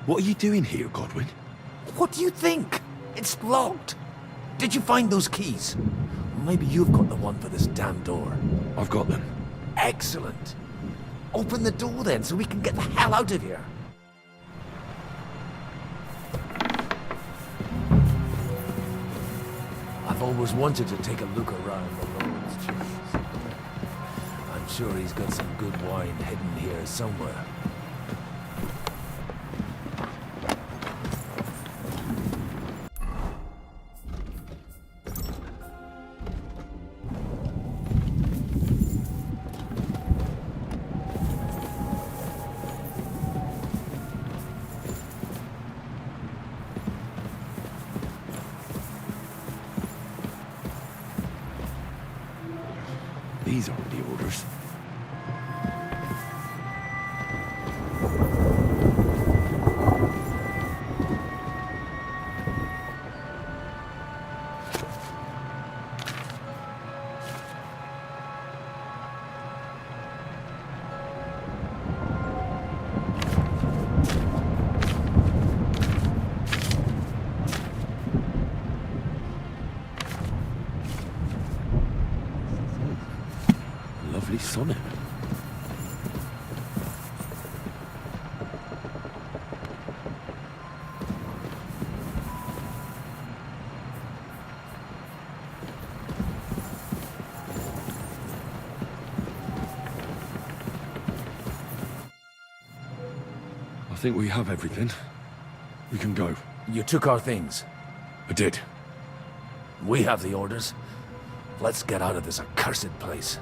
What are you doing here, Godwin? What do you think? It's locked. Did you find those keys? Maybe you've got the one for this damn door. I've got them. Excellent. Open the door then, so we can get the hell out of here. I've always wanted to take a look around the Lord's cheese. I'm sure he's got some good wine hidden here somewhere. These aren't the orders. Lovely sonnet. I think we have everything. We can go. You took our things. I did. We have the orders. Let's get out of this accursed place.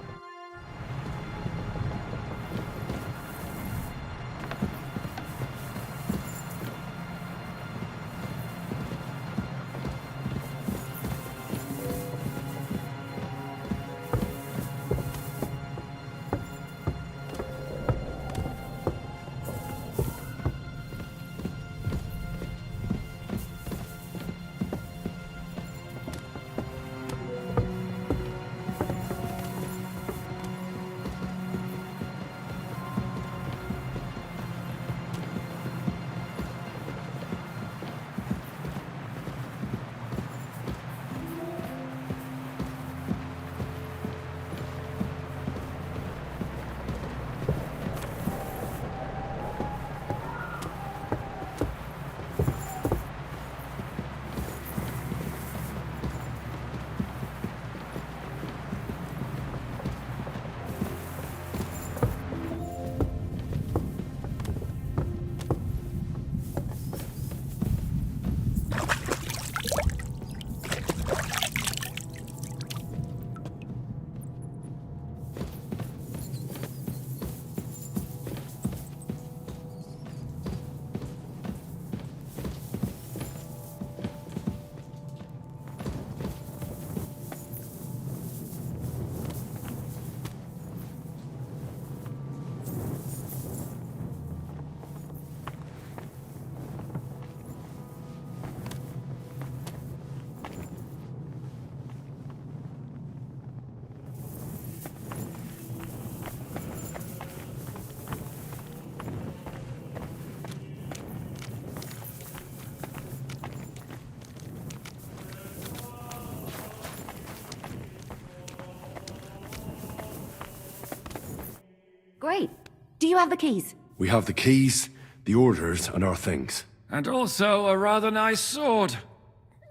Great. Do you have the keys? We have the keys, the orders, and our things. And also a rather nice sword.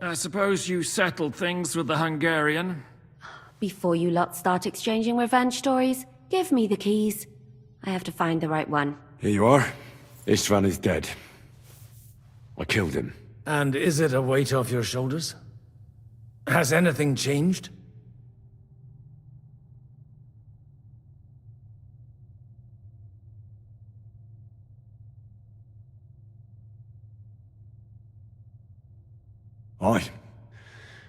I suppose you settled things with the Hungarian? Before you lot start exchanging revenge stories, give me the keys. I have to find the right one. Here you are. Istvan is dead. I killed him. And is it a weight off your shoulders? Has anything changed? Aye.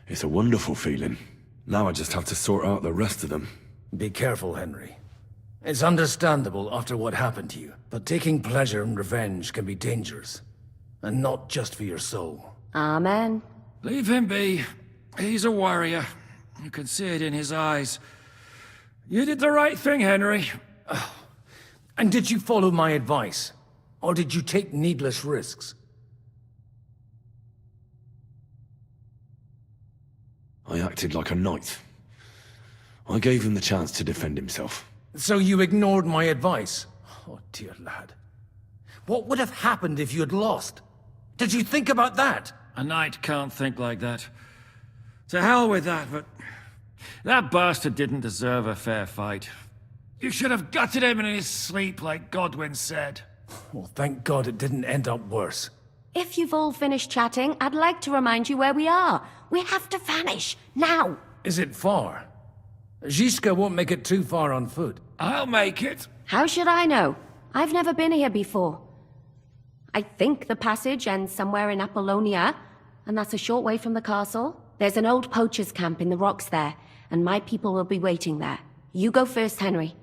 It's a wonderful feeling. Now I just have to sort out the rest of them. Be careful, Henry. It's understandable after what happened to you, but taking pleasure in revenge can be dangerous. And not just for your soul. Amen. Leave him be. He's a warrior. You can see it in his eyes. You did the right thing, Henry. And did you follow my advice? Or did you take needless risks? I acted like a knight. I gave him the chance to defend himself. So you ignored my advice? Oh, dear lad. What would have happened if you had lost? Did you think about that? A knight can't think like that. To hell with that, but... that bastard didn't deserve a fair fight. You should have gutted him in his sleep, like Godwin said. Well, thank God it didn't end up worse. If you've all finished chatting, I'd like to remind you where we are. We have to vanish, now! Is it far? Jika won't make it too far on foot. I'll make it. How should I know? I've never been here before. I think the passage ends somewhere in Apollonia, and that's a short way from the castle. There's an old poacher's camp in the rocks there, and my people will be waiting there. You go first, Henry,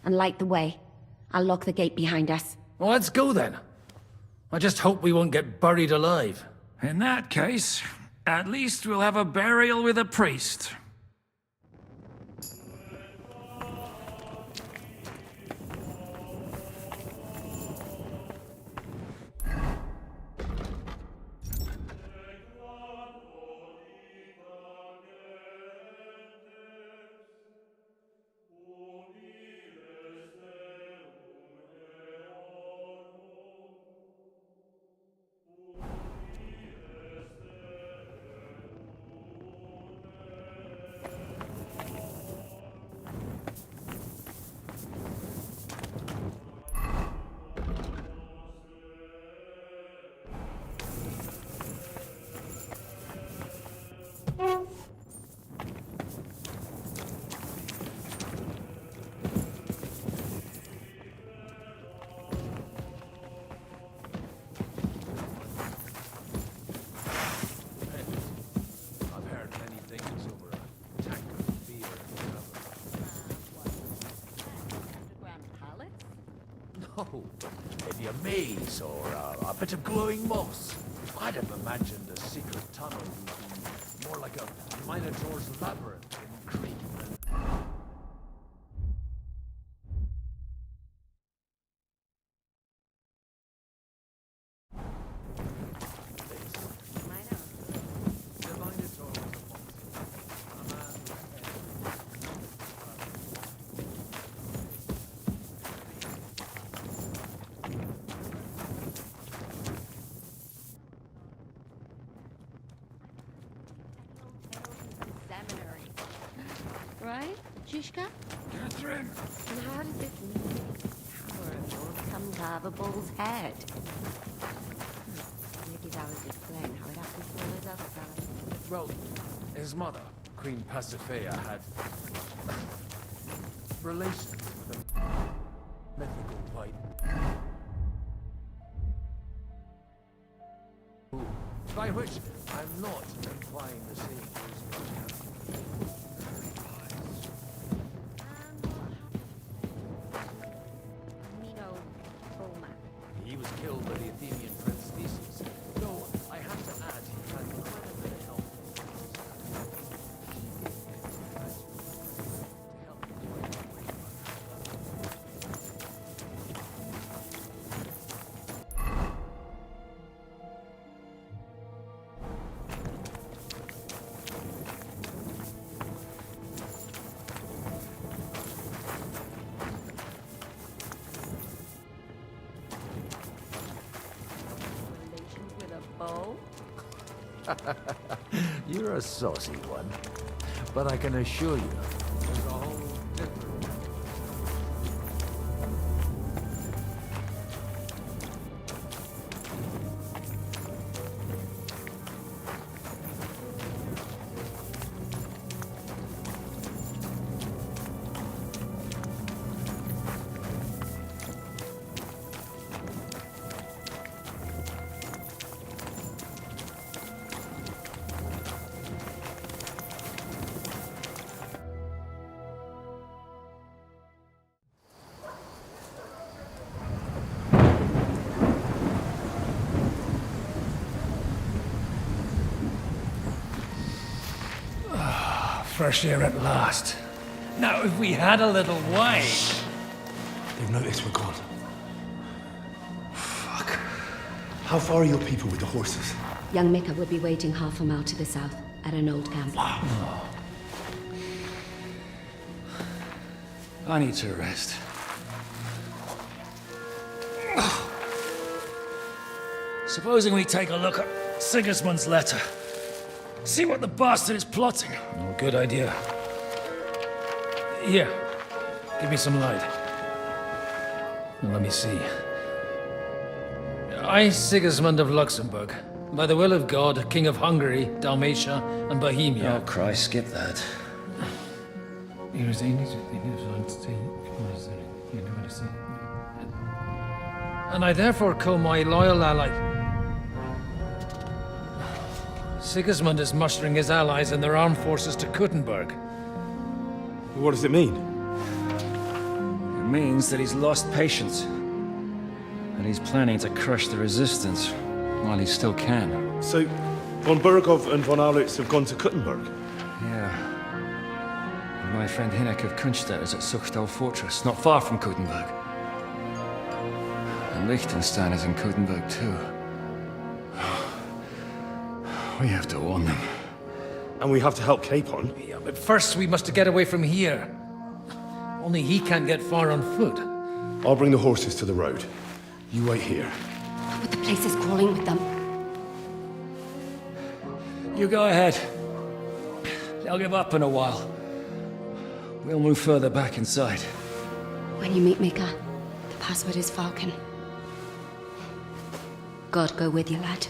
and light the way. I'll lock the gate behind us. Well, let's go then. I just hope we won't get buried alive. In that case, at least we'll have a burial with a priest. Oh, maybe a maze or a bit of glowing moss. I'd have imagined a secret tunnel would be more like a Minotaur's labyrinth in Crete. Right, Jishka? Catherine! And how does this powerful come to have a bull's head? Maybe that would explain how it happened to all his other fellas. Well, his mother, Queen Pasiphae, had relations with a mythical white. By which I'm not implying the same He was killed by the Athenian prince Theseus, though I have to add he had quite a bit of help. You're a saucy one, but I can assure you, there's a whole different... Fresh air at last. Now, if we had a little wine... They've noticed we're gone. How far are your people with the horses? Young Mika would be waiting half a mile to the south, at an old camp. I need to rest. Supposing we take a look at Sigismund's letter. See what the bastard is plotting. Oh, good idea. Here, give me some light. Now, let me see. I, Sigismund of Luxembourg, by the will of God, King of Hungary, Dalmatia, and Bohemia. Oh, Christ, skip that. And I therefore call my loyal ally... Sigismund is mustering his allies and their armed forces to Kuttenberg. What does it mean? It means that he's lost patience. And he's planning to crush the resistance while he still can. So, von Burgov and von Aulitz have gone to Kuttenberg? Yeah. And my friend Hinnek of Kunstedt is at Suchtal Fortress, not far from Kuttenberg. And Liechtenstein is in Kuttenberg too. We have to warn them. And we have to help Capon? Yeah, but first we must get away from here. Only he can't get far on foot. I'll bring the horses to the road. You wait here. But the place is crawling with them. You go ahead. They'll give up in a while. We'll move further back inside. When you meet Mika, the password is Falcon. God go with you, lad.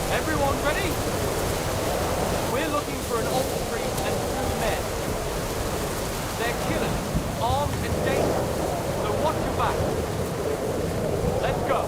Everyone ready? We're looking for an infantry and 2 men. They're killers, armed and dangerous, so watch your back. Let's go.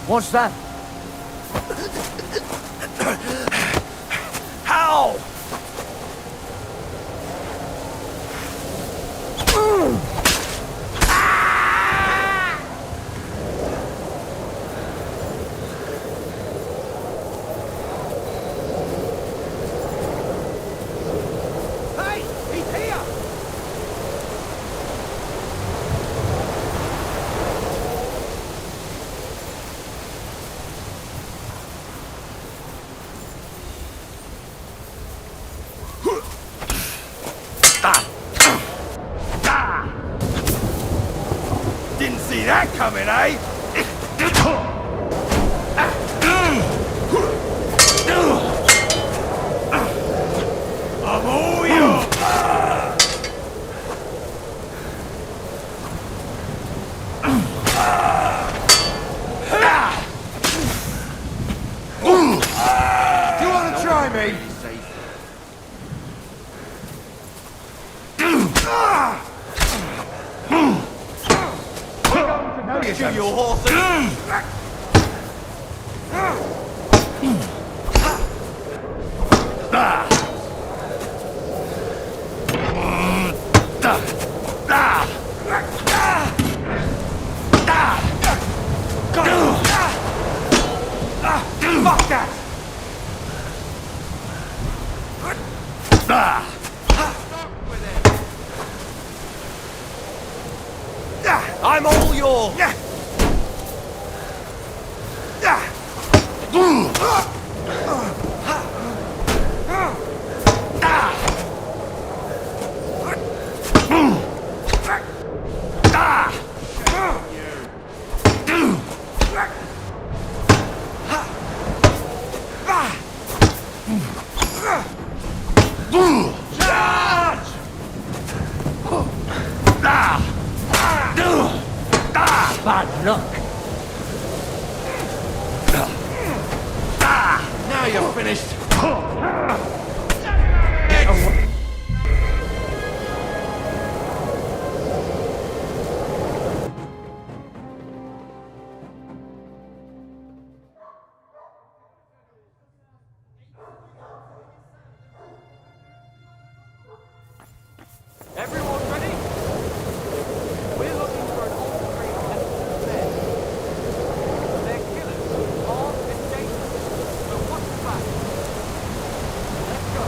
What's that? How? Hey, he's here! Didn't see that coming, eh? I'm all yours. You wanna try me? Shoot your horses. Fuck that! I'm all yours. knock. Now you're finished. Everyone ready? We're looking for an old tree and two men. They're killers, armed and dangerous. So watch your back. Let's go.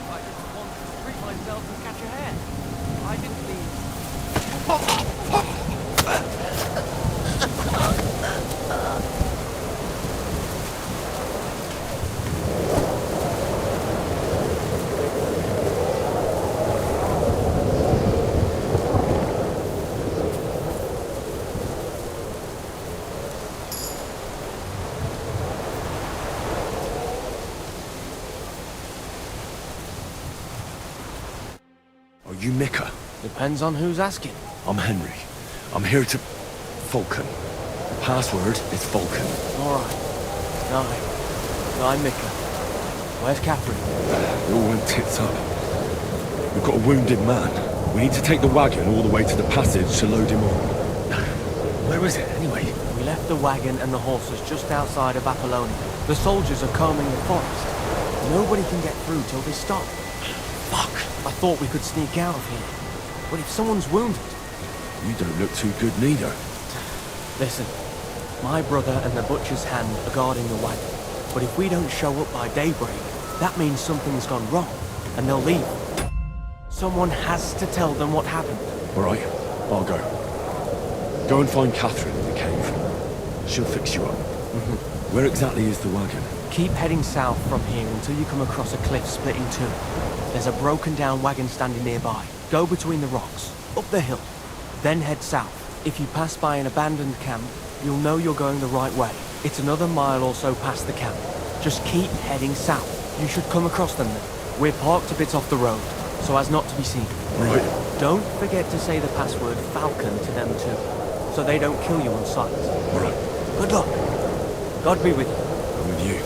I just want to treat myself and catch a hare. I didn't leave. Are you Mika? Depends on who's asking. I'm Henry. I'm here to... Falcon. The password is Falcon. Alright. No, I'm Mika. Where's Catherine? It all went tits up. We've got a wounded man. We need to take the wagon all the way to the passage to load him on. Where is it, anyway? We left the wagon and the horses just outside of Apollonia. The soldiers are combing the forest. Nobody can get through till they stop. Fuck! I thought we could sneak out of here. But if someone's wounded... You don't look too good neither. Listen, my brother and the butcher's hand are guarding the wagon. But if we don't show up by daybreak, that means something's gone wrong, and they'll leave. Someone has to tell them what happened. All right, I'll go. Go and find Catherine in the cave. She'll fix you up. Where exactly is the wagon? Keep heading south from here until you come across a cliff split in two. There's a broken down wagon standing nearby. Go between the rocks, up the hill, then head south. If you pass by an abandoned camp, you'll know you're going the right way. It's another mile or so past the camp. Just keep heading south. You should come across them then. We're parked a bit off the road, so as not to be seen. Right. Don't forget to say the password Falcon to them too, so they don't kill you on sight. All right. Good luck. God be with you. I'm with you.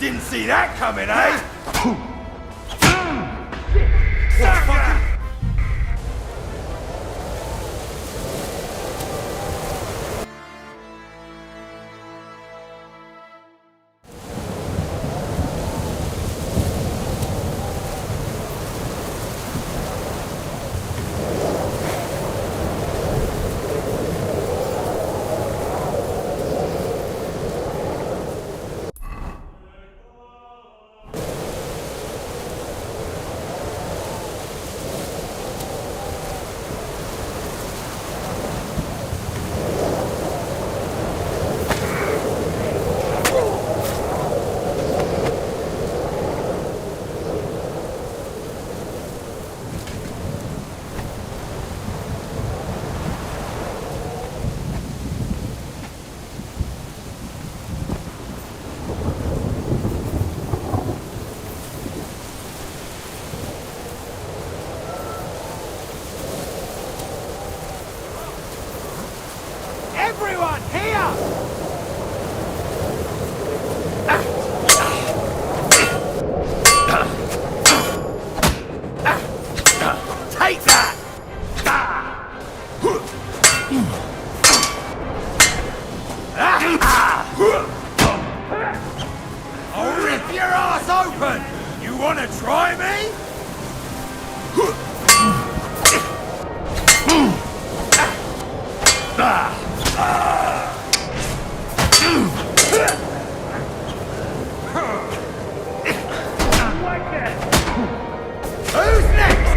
Didn't see that coming, eh? Everyone, here! Take that! I'll rip your ass open! You wanna try me? Who's next?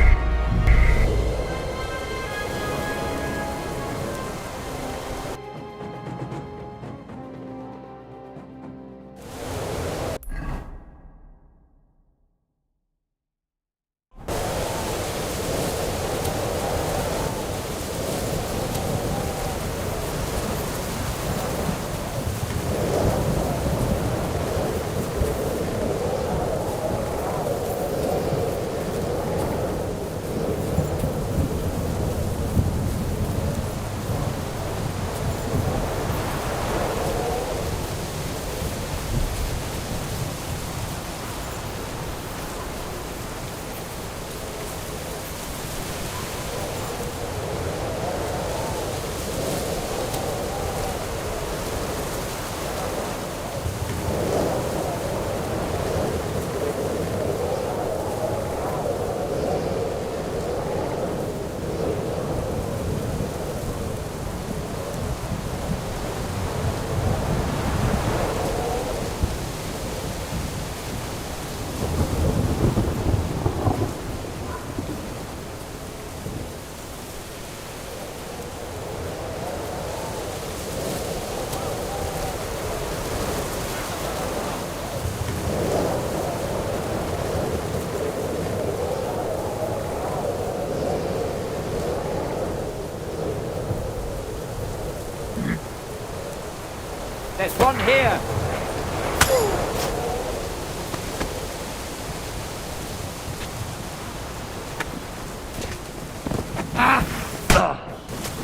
There's one here.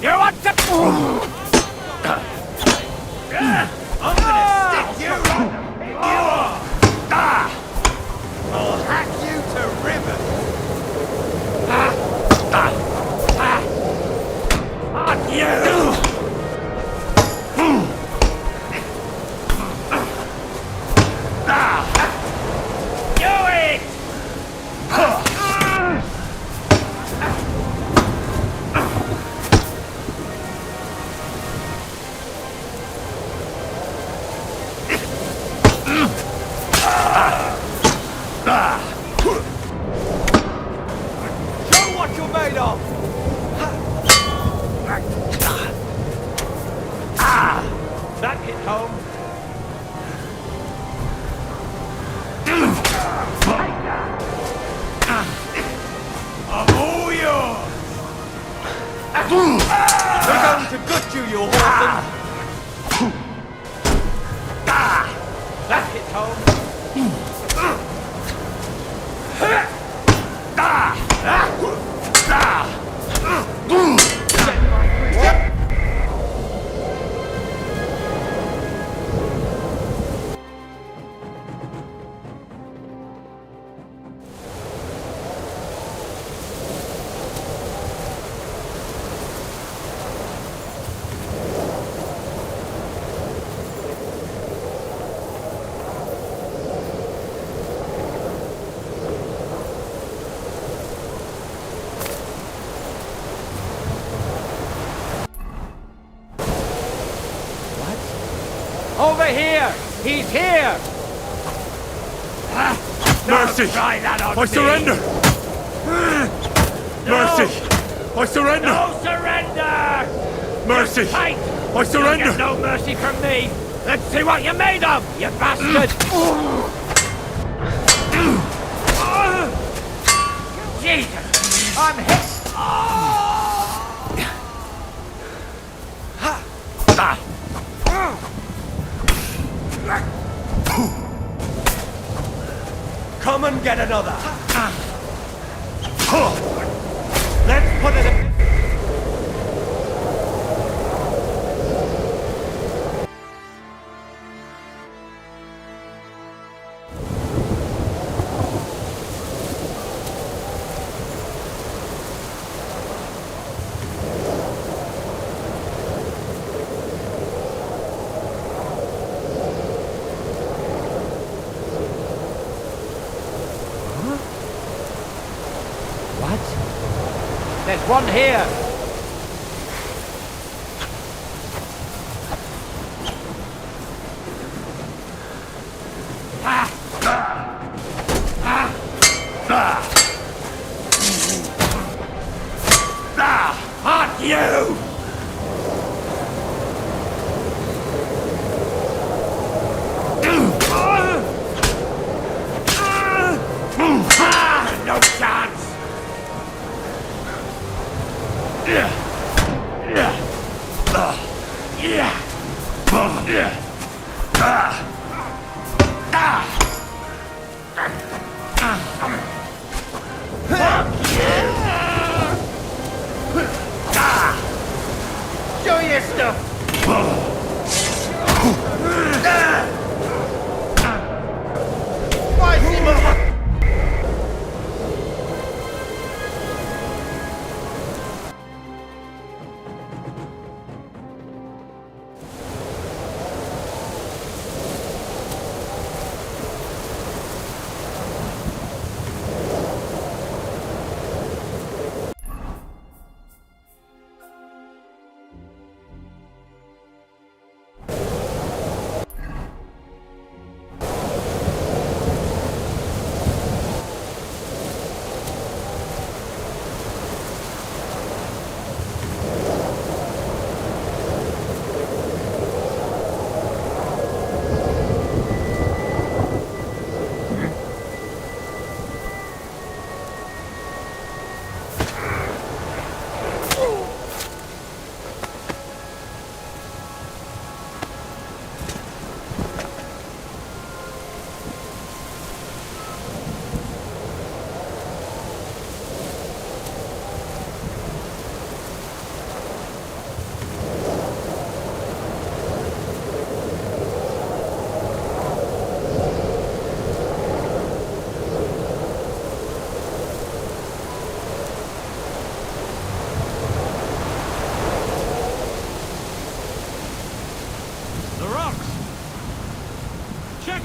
You want to... I'm gonna stick you right where you are. I'll hack you to ribbons. On you! That hit home. I'm all yours. We're going to gut you, you orphan. That hit home. Over here! He's here! Mercy! Don't try that on I me. surrender! Mercy! I surrender! No surrender! Mercy! Fight! I surrender! You'll get no mercy from me! Let's see what you're made of, you bastard! Jesus! I'm hit! Come and get another. Let's put it in. There's one here! Hot you! No chance! Show your stuff! Fight him!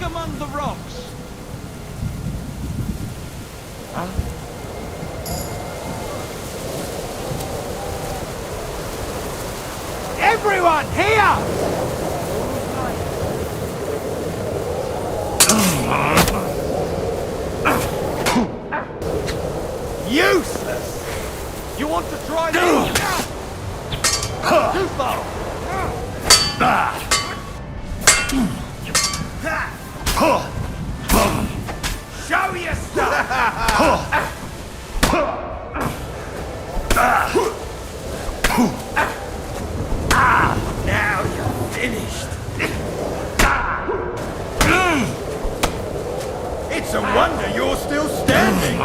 Among the rocks. Everyone here! Useless! You want to try this? Too far! Show your stuff! Now you're finished. It's a wonder you're still standing.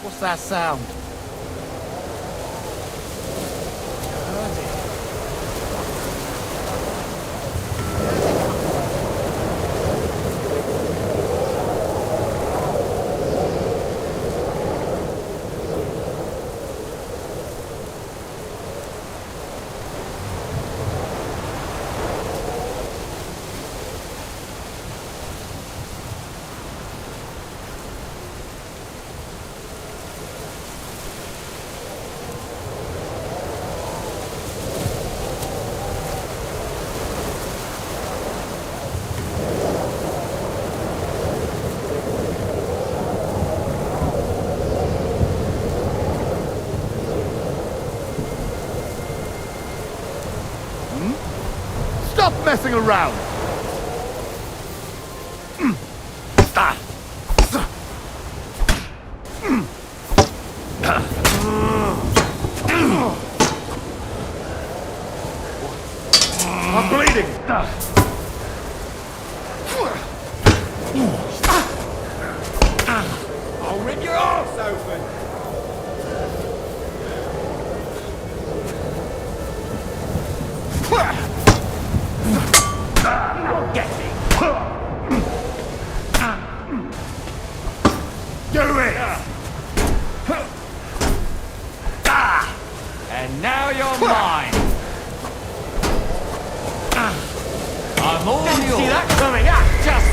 What's that sound? Stop messing around! I'm bleeding! I'll rip your arse open! Get me! Do it! And now you're mine! I'm all yours! Didn't see that coming! Just...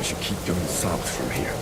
We should keep going south through here.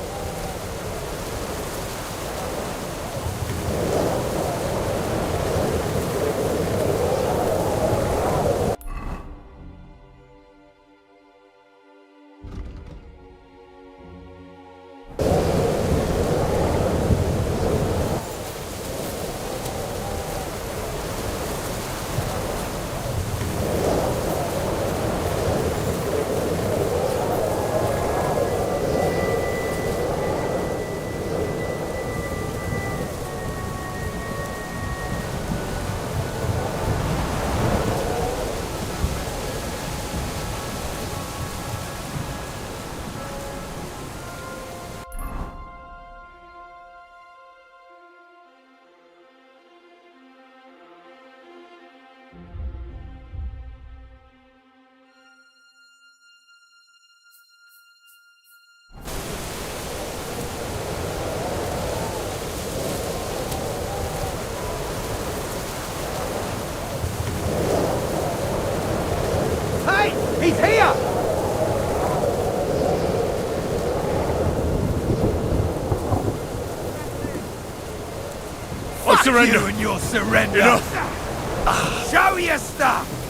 He's here! I surrender! You and your surrender! Enough! Show your stuff!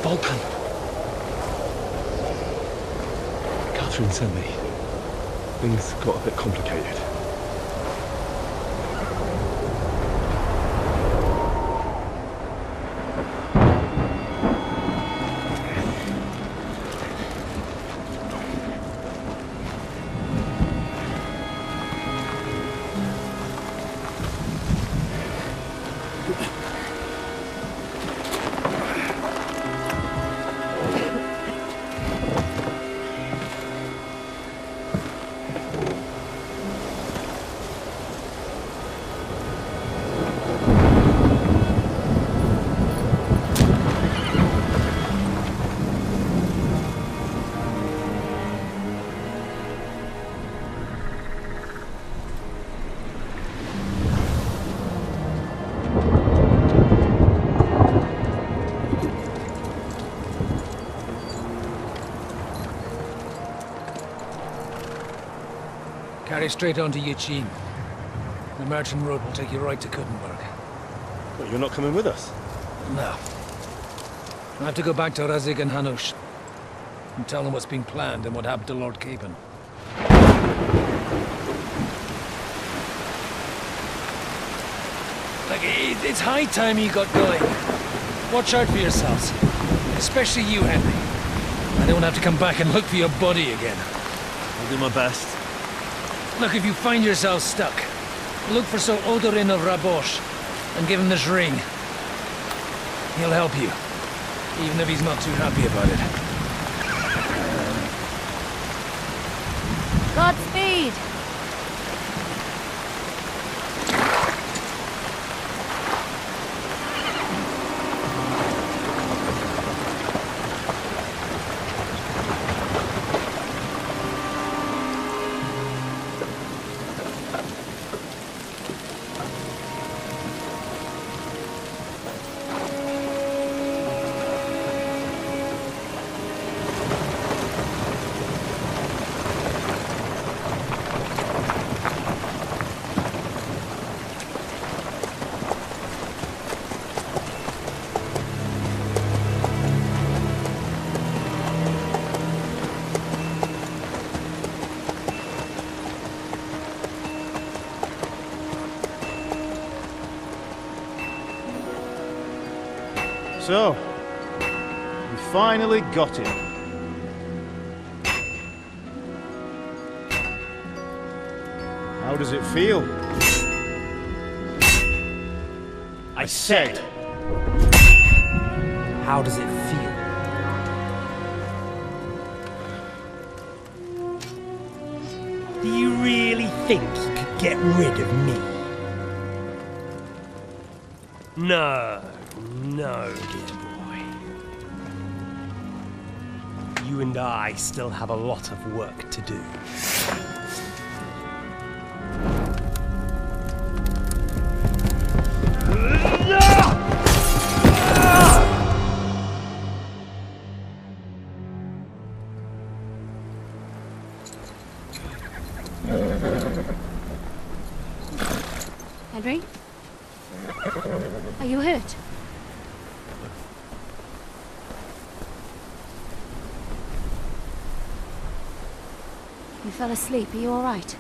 Volkan. Catherine sent me. Things got a bit complicated. Carry straight on to Yichin. The merchant road will take you right to Kuttenberg. But you're not coming with us? No. I have to go back to Razik and Hanush and tell them what's been planned and what happened to Lord Capon. Like, it's high time you got going. Watch out for yourselves. Especially you, Henry. I don't have to come back and look for your body again. I'll do my best. Look, if you find yourself stuck, look for Sir Odorin of Rabosh and give him this ring. He'll help you, even if he's not too happy about it. Godspeed! So, we finally got him. How does it feel? I said, how does it feel? Do you really think you could get rid of me? No, dear boy. You and I still have a lot of work to do. Henry? Are you hurt? You fell asleep. Are you all right?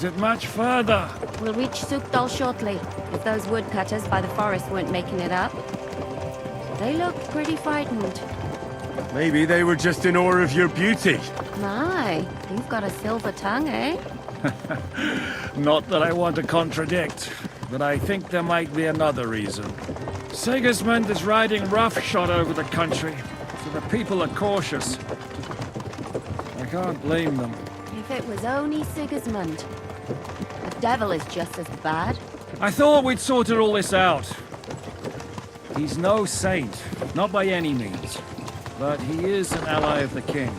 Is it much further? We'll reach Sukdal shortly, if those woodcutters by the forest weren't making it up. They look pretty frightened. Maybe they were just in awe of your beauty. My, you've got a silver tongue, eh? Not that I want to contradict, but I think there might be another reason. Sigismund is riding roughshod over the country, so the people are cautious. I can't blame them. If it was only Sigismund. The devil is just as bad. I thought we'd sorted all this out. He's no saint, not by any means. But he is an ally of the king,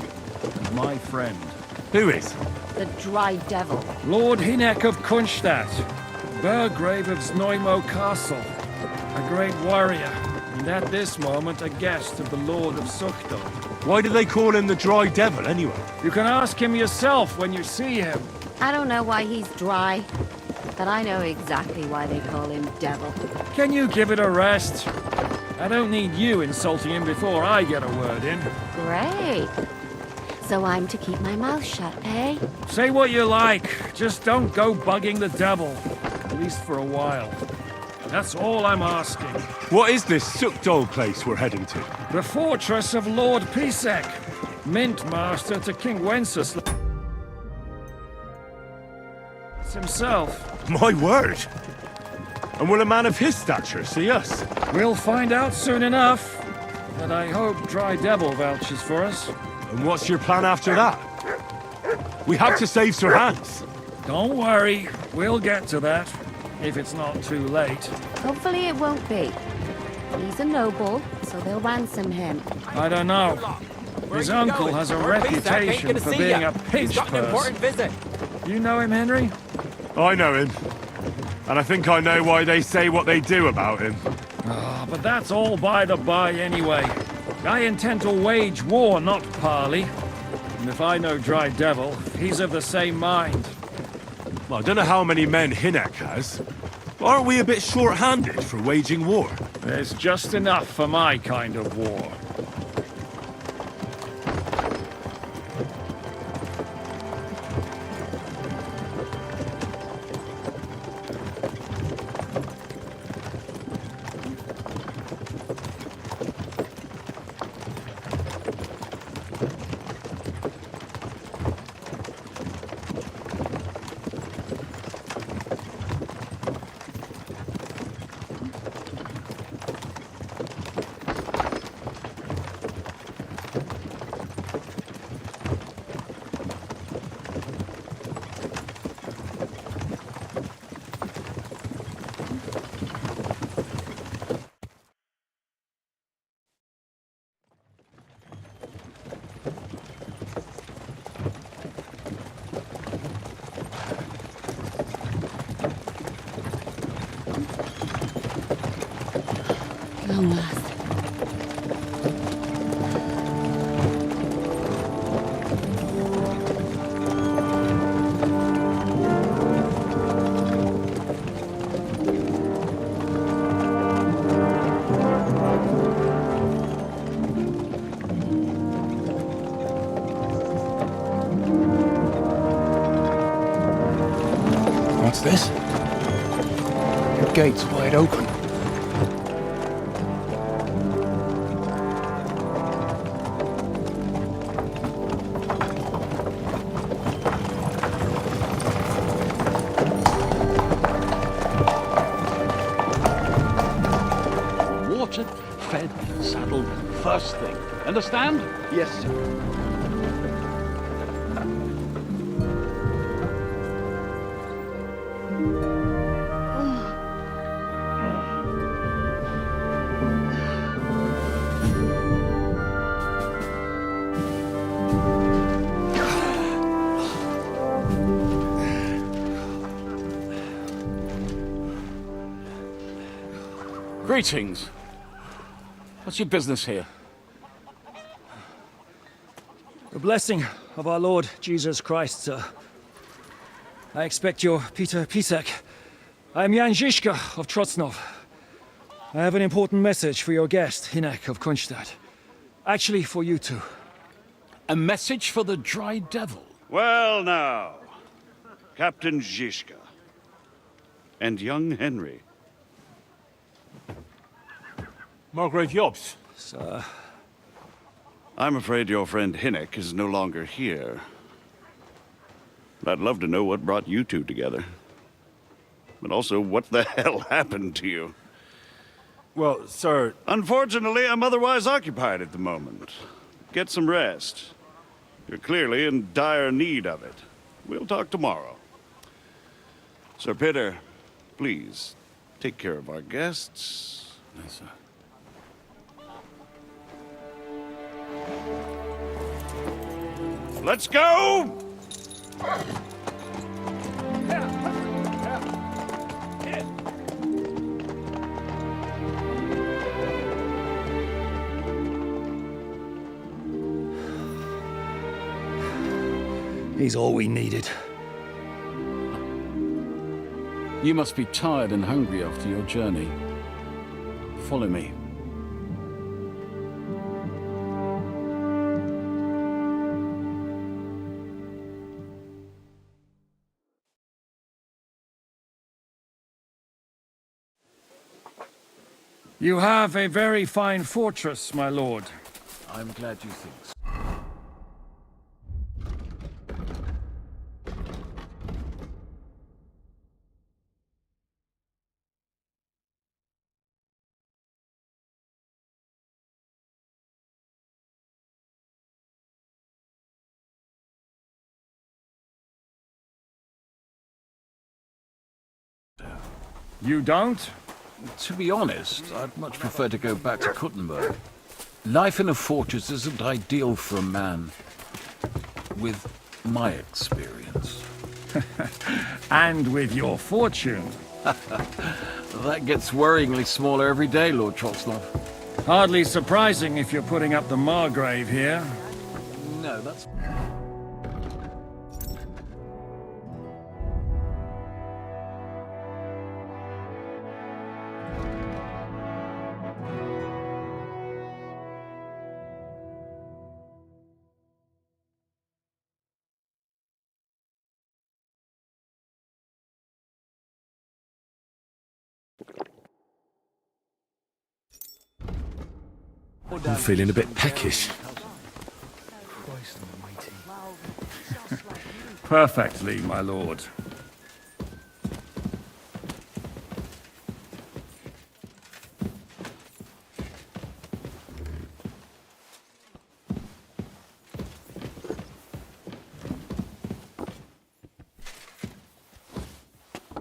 and my friend. Who is? The dry devil. Lord Hinek of Kunstadt, Burgrave of Znojmo Castle, a great warrior, and at this moment a guest of the Lord of Sukdal. Why do they call him the Dry Devil, anyway? You can ask him yourself when you see him. I don't know why he's dry, but I know exactly why they call him devil. Can you give it a rest? I don't need you insulting him before I get a word in. Great. So I'm to keep my mouth shut, eh? Say what you like, just don't go bugging the devil. At least for a while. That's all I'm asking. What is this Sukdal place we're heading to? The fortress of Lord Pisek, Mint Master to King Wenceslas himself. My word! And will a man of his stature see us? We'll find out soon enough. But I hope Dry Devil vouches for us. And what's your plan after that? We have to save Sir Hans. Don't worry, we'll get to that. If it's not too late. Hopefully it won't be. He's a noble, so they'll ransom him. I don't know. His uncle has a reputation for being a pinch purse. You know him, Henry? I know him. And I think I know why they say what they do about him. Ah, but that's all by the by anyway. I intend to wage war, not parley. And if I know Dry Devil, he's of the same mind. Well, I don't know how many men Hinek has. But aren't we a bit short-handed for waging war? There's just enough for my kind of war. Long last. What's this? The gate's wide open. Watered, fed, saddled, first thing. Understand? Yes, sir. Greetings. What's your business here? The blessing of our Lord Jesus Christ, sir. I expect you're Peter Pisek. I am Jan Žižka of Trocnov. I have an important message for your guest, Hinek of Kunstadt. Actually, for you two. A message for the Dry Devil? Well now, Captain Zizka, and young Henry. Margrave Jobs. Sir. I'm afraid your friend Hinnock is no longer here. I'd love to know what brought you two together. But also, what the hell happened to you? Well, sir... Unfortunately, I'm otherwise occupied at the moment. Get some rest. You're clearly in dire need of it. We'll talk tomorrow. Sir Peter, please, take care of our guests. Yes, sir. Let's go! He's all we needed. You must be tired and hungry after your journey. Follow me. You have a very fine fortress, my lord. I'm glad you think so. You don't? To be honest, I'd much prefer to go back to Kuttenberg. Life in a fortress isn't ideal for a man with my experience. And with your fortune. That gets worryingly smaller every day, Lord Trotslov. Hardly surprising if you're putting up the Margrave here. No, that's... I'm feeling a bit peckish. Perfectly, my lord.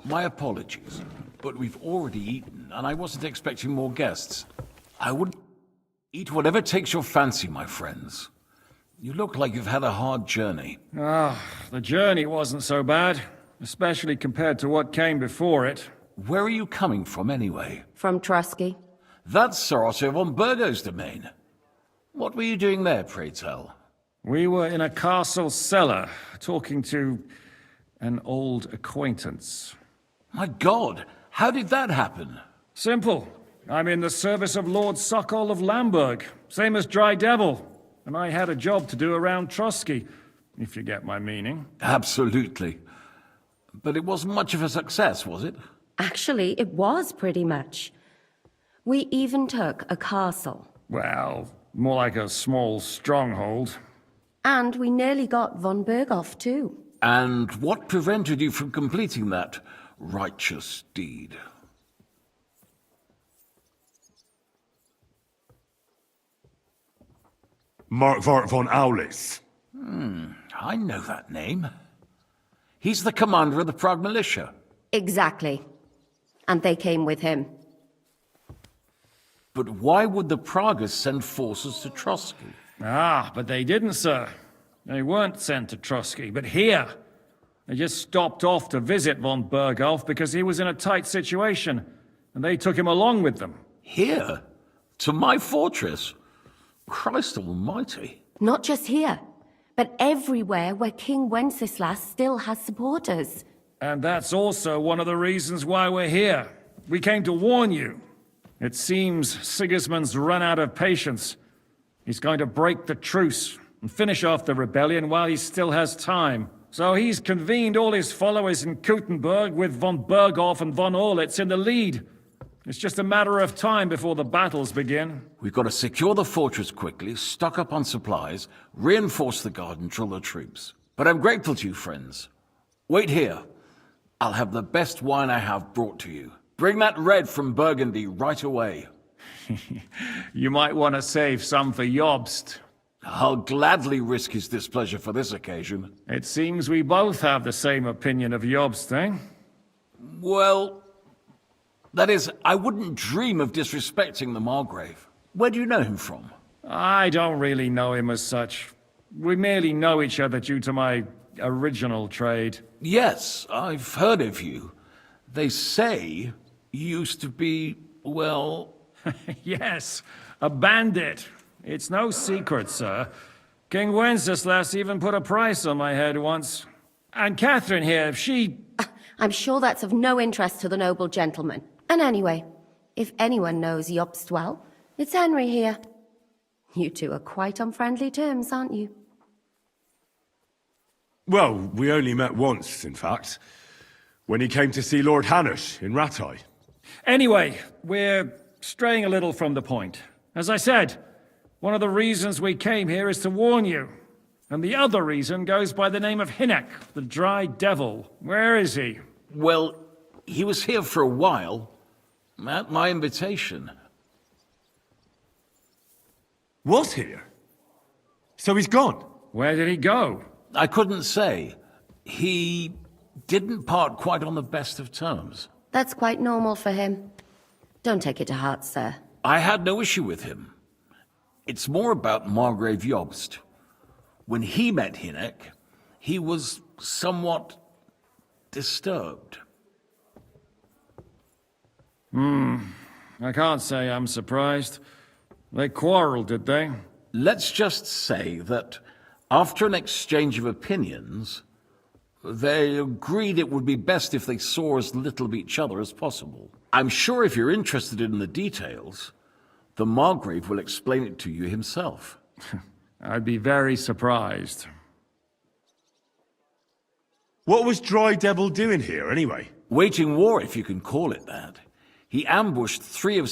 My apologies, but we've already eaten, and I wasn't expecting more guests. I would eat whatever takes your fancy, my friends. You look like you've had a hard journey. Ah, the journey wasn't so bad, especially compared to what came before it. Where are you coming from, anyway? From Trusky. That's Sir Otto von Burgo's domain. What were you doing there, pray tell? We were in a castle cellar, talking to an old acquaintance. My God, how did that happen? Simple. I'm in the service of Lord Sokol of Lamberg, same as Dry Devil, and I had a job to do around Trusky, if you get my meaning. Absolutely. But it wasn't much of a success, was it? Actually, it was pretty much. We even took a castle. Well, more like a small stronghold. And we nearly got von Berghoff, too. And what prevented you from completing that righteous deed? Markvart von Aulis. I know that name. He's the commander of the Prague militia. Exactly. And they came with him. But why would the Praguers send forces to Trusky? Ah, but they didn't, sir. They weren't sent to Trusky, but here. They just stopped off to visit von Berghoff because he was in a tight situation, and they took him along with them. Here? To my fortress? Christ almighty. Not just here, but everywhere where King Wenceslas still has supporters. And that's also one of the reasons why we're here. We came to warn you. It seems Sigismund's run out of patience. He's going to break the truce and finish off the rebellion while he still has time. So he's convened all his followers in Kuttenberg with von Berghoff and von Orlitz in the lead. It's just a matter of time before the battles begin. We've got to secure the fortress quickly, stock up on supplies, reinforce the guard and drill the troops. But I'm grateful to you, friends. Wait here. I'll have the best wine I have brought to you. Bring that red from Burgundy right away. You might want to save some for Jobst. I'll gladly risk his displeasure for this occasion. It seems we both have the same opinion of Jobst, eh? Well, that is, I wouldn't dream of disrespecting the Margrave. Where do you know him from? I don't really know him as such. We merely know each other due to my original trade. Yes, I've heard of you. They say you used to be, well... Yes, a bandit. It's no secret, sir. King Wenceslas even put a price on my head once. And Catherine here, if she... I'm sure that's of no interest to the noble gentleman. And anyway, if anyone knows Jobst well, it's Henry here. You two are quite on friendly terms, aren't you? Well, we only met once, in fact. When he came to see Lord Hanush in Rattay. Anyway, we're straying a little from the point. As I said, one of the reasons we came here is to warn you. And the other reason goes by the name of Hinek, the Dry Devil. Where is he? Well, he was here for a while, at my invitation. Was here? So he's gone? Where did he go? I couldn't say. He didn't part quite on the best of terms. That's quite normal for him. Don't take it to heart, sir. I had no issue with him. It's more about Margrave Jobst. When he met Hinek, he was somewhat disturbed. I can't say I'm surprised. They quarreled, did they? Let's just say that after an exchange of opinions, they agreed it would be best if they saw as little of each other as possible. I'm sure if you're interested in the details, the Margrave will explain it to you himself. I'd be very surprised. What was Dry Devil doing here, anyway? Waging war, if you can call it that. He ambushed 3 of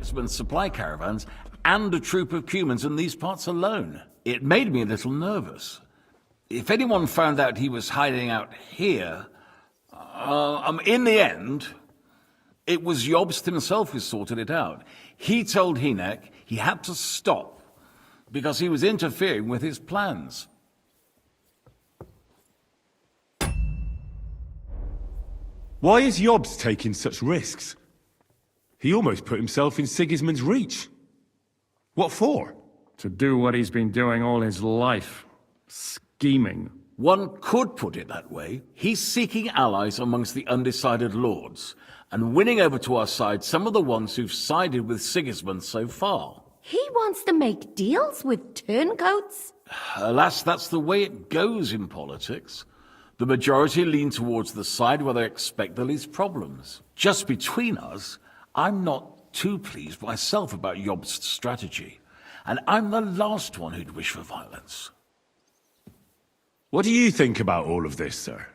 Sigismund's supply caravans and a troop of humans in these parts alone. It made me a little nervous. If anyone found out he was hiding out here, in the end, it was Jobst himself who sorted it out. He told Hynek he had to stop because he was interfering with his plans. Why is Jobst taking such risks? He almost put himself in Sigismund's reach. What for? To do what he's been doing all his life. Scheming. One could put it that way. He's seeking allies amongst the undecided lords, and winning over to our side some of the ones who've sided with Sigismund so far. He wants to make deals with turncoats? Alas, that's the way it goes in politics. The majority lean towards the side where they expect the least problems. Just between us, I'm not too pleased myself about Jobst's strategy, and I'm the last one who'd wish for violence. What do you think about all of this, sir?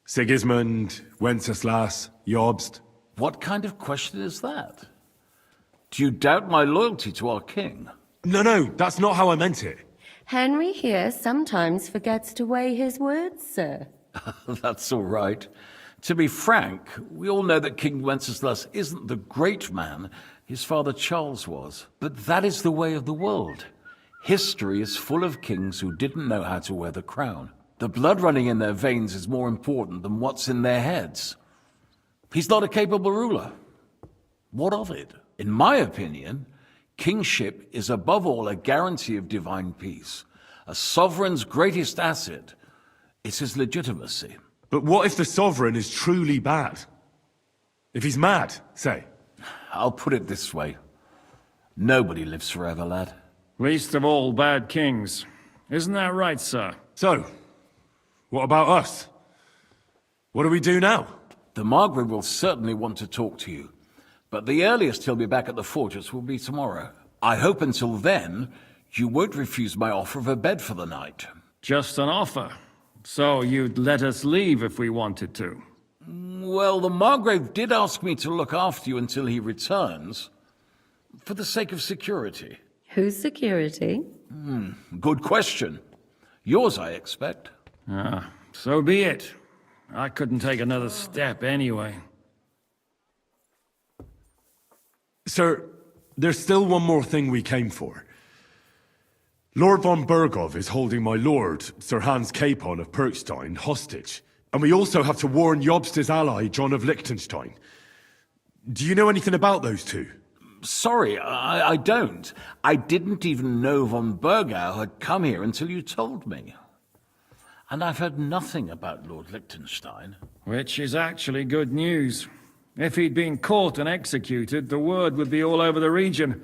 Sigismund, Wenceslas, Jobst? What kind of question is that? Do you doubt my loyalty to our king? No, that's not how I meant it. Henry here sometimes forgets to weigh his words, sir. That's all right. To be frank, we all know that King Wenceslas isn't the great man his father Charles was. But that is the way of the world. History is full of kings who didn't know how to wear the crown. The blood running in their veins is more important than what's in their heads. He's not a capable ruler. What of it? In my opinion, kingship is above all a guarantee of divine peace. A sovereign's greatest asset is his legitimacy. But what if the sovereign is truly bad? If he's mad, say? I'll put it this way. Nobody lives forever, lad. Least of all bad kings. Isn't that right, sir? So, what about us? What do we do now? The Margrave will certainly want to talk to you, but the earliest he'll be back at the fortress will be tomorrow. I hope until then, you won't refuse my offer of a bed for the night. Just an offer. So you'd let us leave if we wanted to? Well, the Margrave did ask me to look after you until he returns, for the sake of security. Whose security? Good question. Yours, I expect. So be it. I couldn't take another step anyway. Sir, there's still one more thing we came for. Lord von Bergov is holding my lord, Sir Hans Capon of Perkstein, hostage. And we also have to warn Jobst's ally, John of Liechtenstein. Do you know anything about those two? Sorry, I don't. I didn't even know von Bergau had come here until you told me. And I've heard nothing about Lord Liechtenstein. Which is actually good news. If he'd been caught and executed, the word would be all over the region.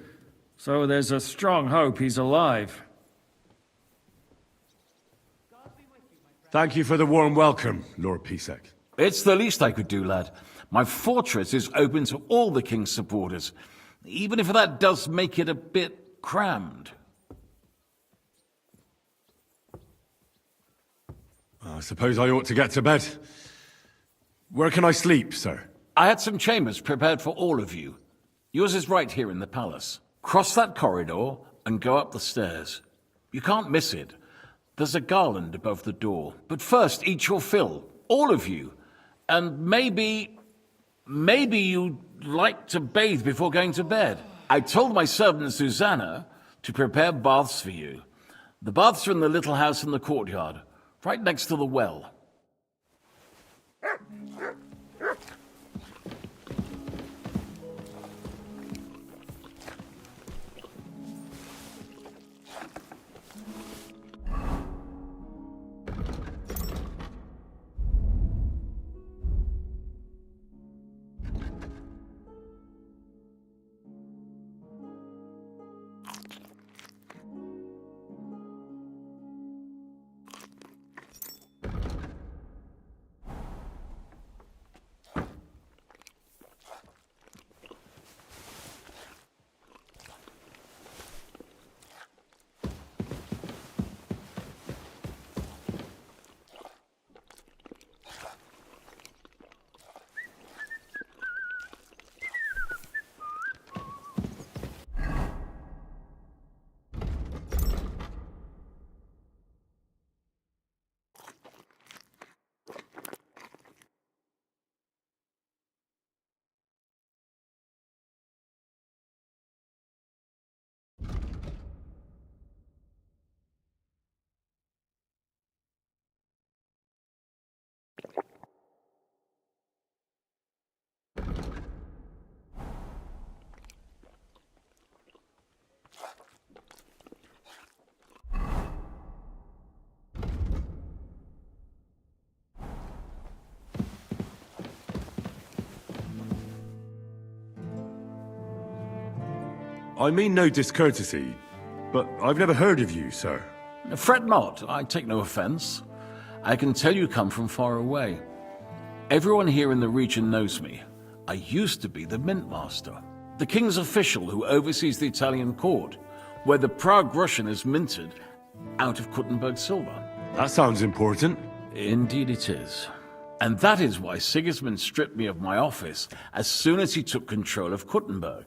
So there's a strong hope he's alive. Thank you for the warm welcome, Lord Pisek. It's the least I could do, lad. My fortress is open to all the king's supporters, even if that does make it a bit crammed. I suppose I ought to get to bed. Where can I sleep, sir? I had some chambers prepared for all of you. Yours is right here in the palace. Cross that corridor and go up the stairs. You can't miss it. There's a garland above the door. But first, eat your fill. All of you. And maybe you'd like to bathe before going to bed. I told my servant Susanna to prepare baths for you. The baths are in the little house in the courtyard, right next to the well. I mean no discourtesy, but I've never heard of you, sir. Fret not, I take no offense. I can tell you come from far away. Everyone here in the region knows me. I used to be the Mint Master, the king's official who oversees the Italian court, where the Prague Russian is minted out of Kuttenberg silver. That sounds important. Indeed it is. And that is why Sigismund stripped me of my office as soon as he took control of Kuttenberg.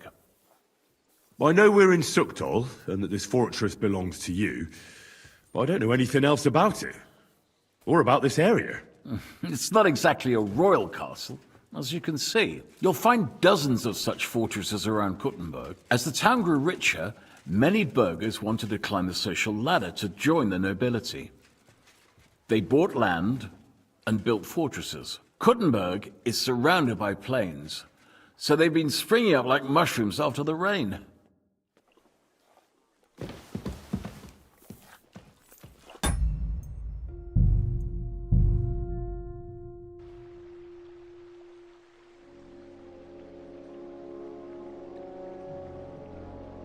I know we're in Sukdal, and that this fortress belongs to you, but I don't know anything else about it. Or about this area. It's not exactly a royal castle, as you can see. You'll find dozens of such fortresses around Kuttenberg. As the town grew richer, many burghers wanted to climb the social ladder to join the nobility. They bought land and built fortresses. Kuttenberg is surrounded by plains, so they've been springing up like mushrooms after the rain.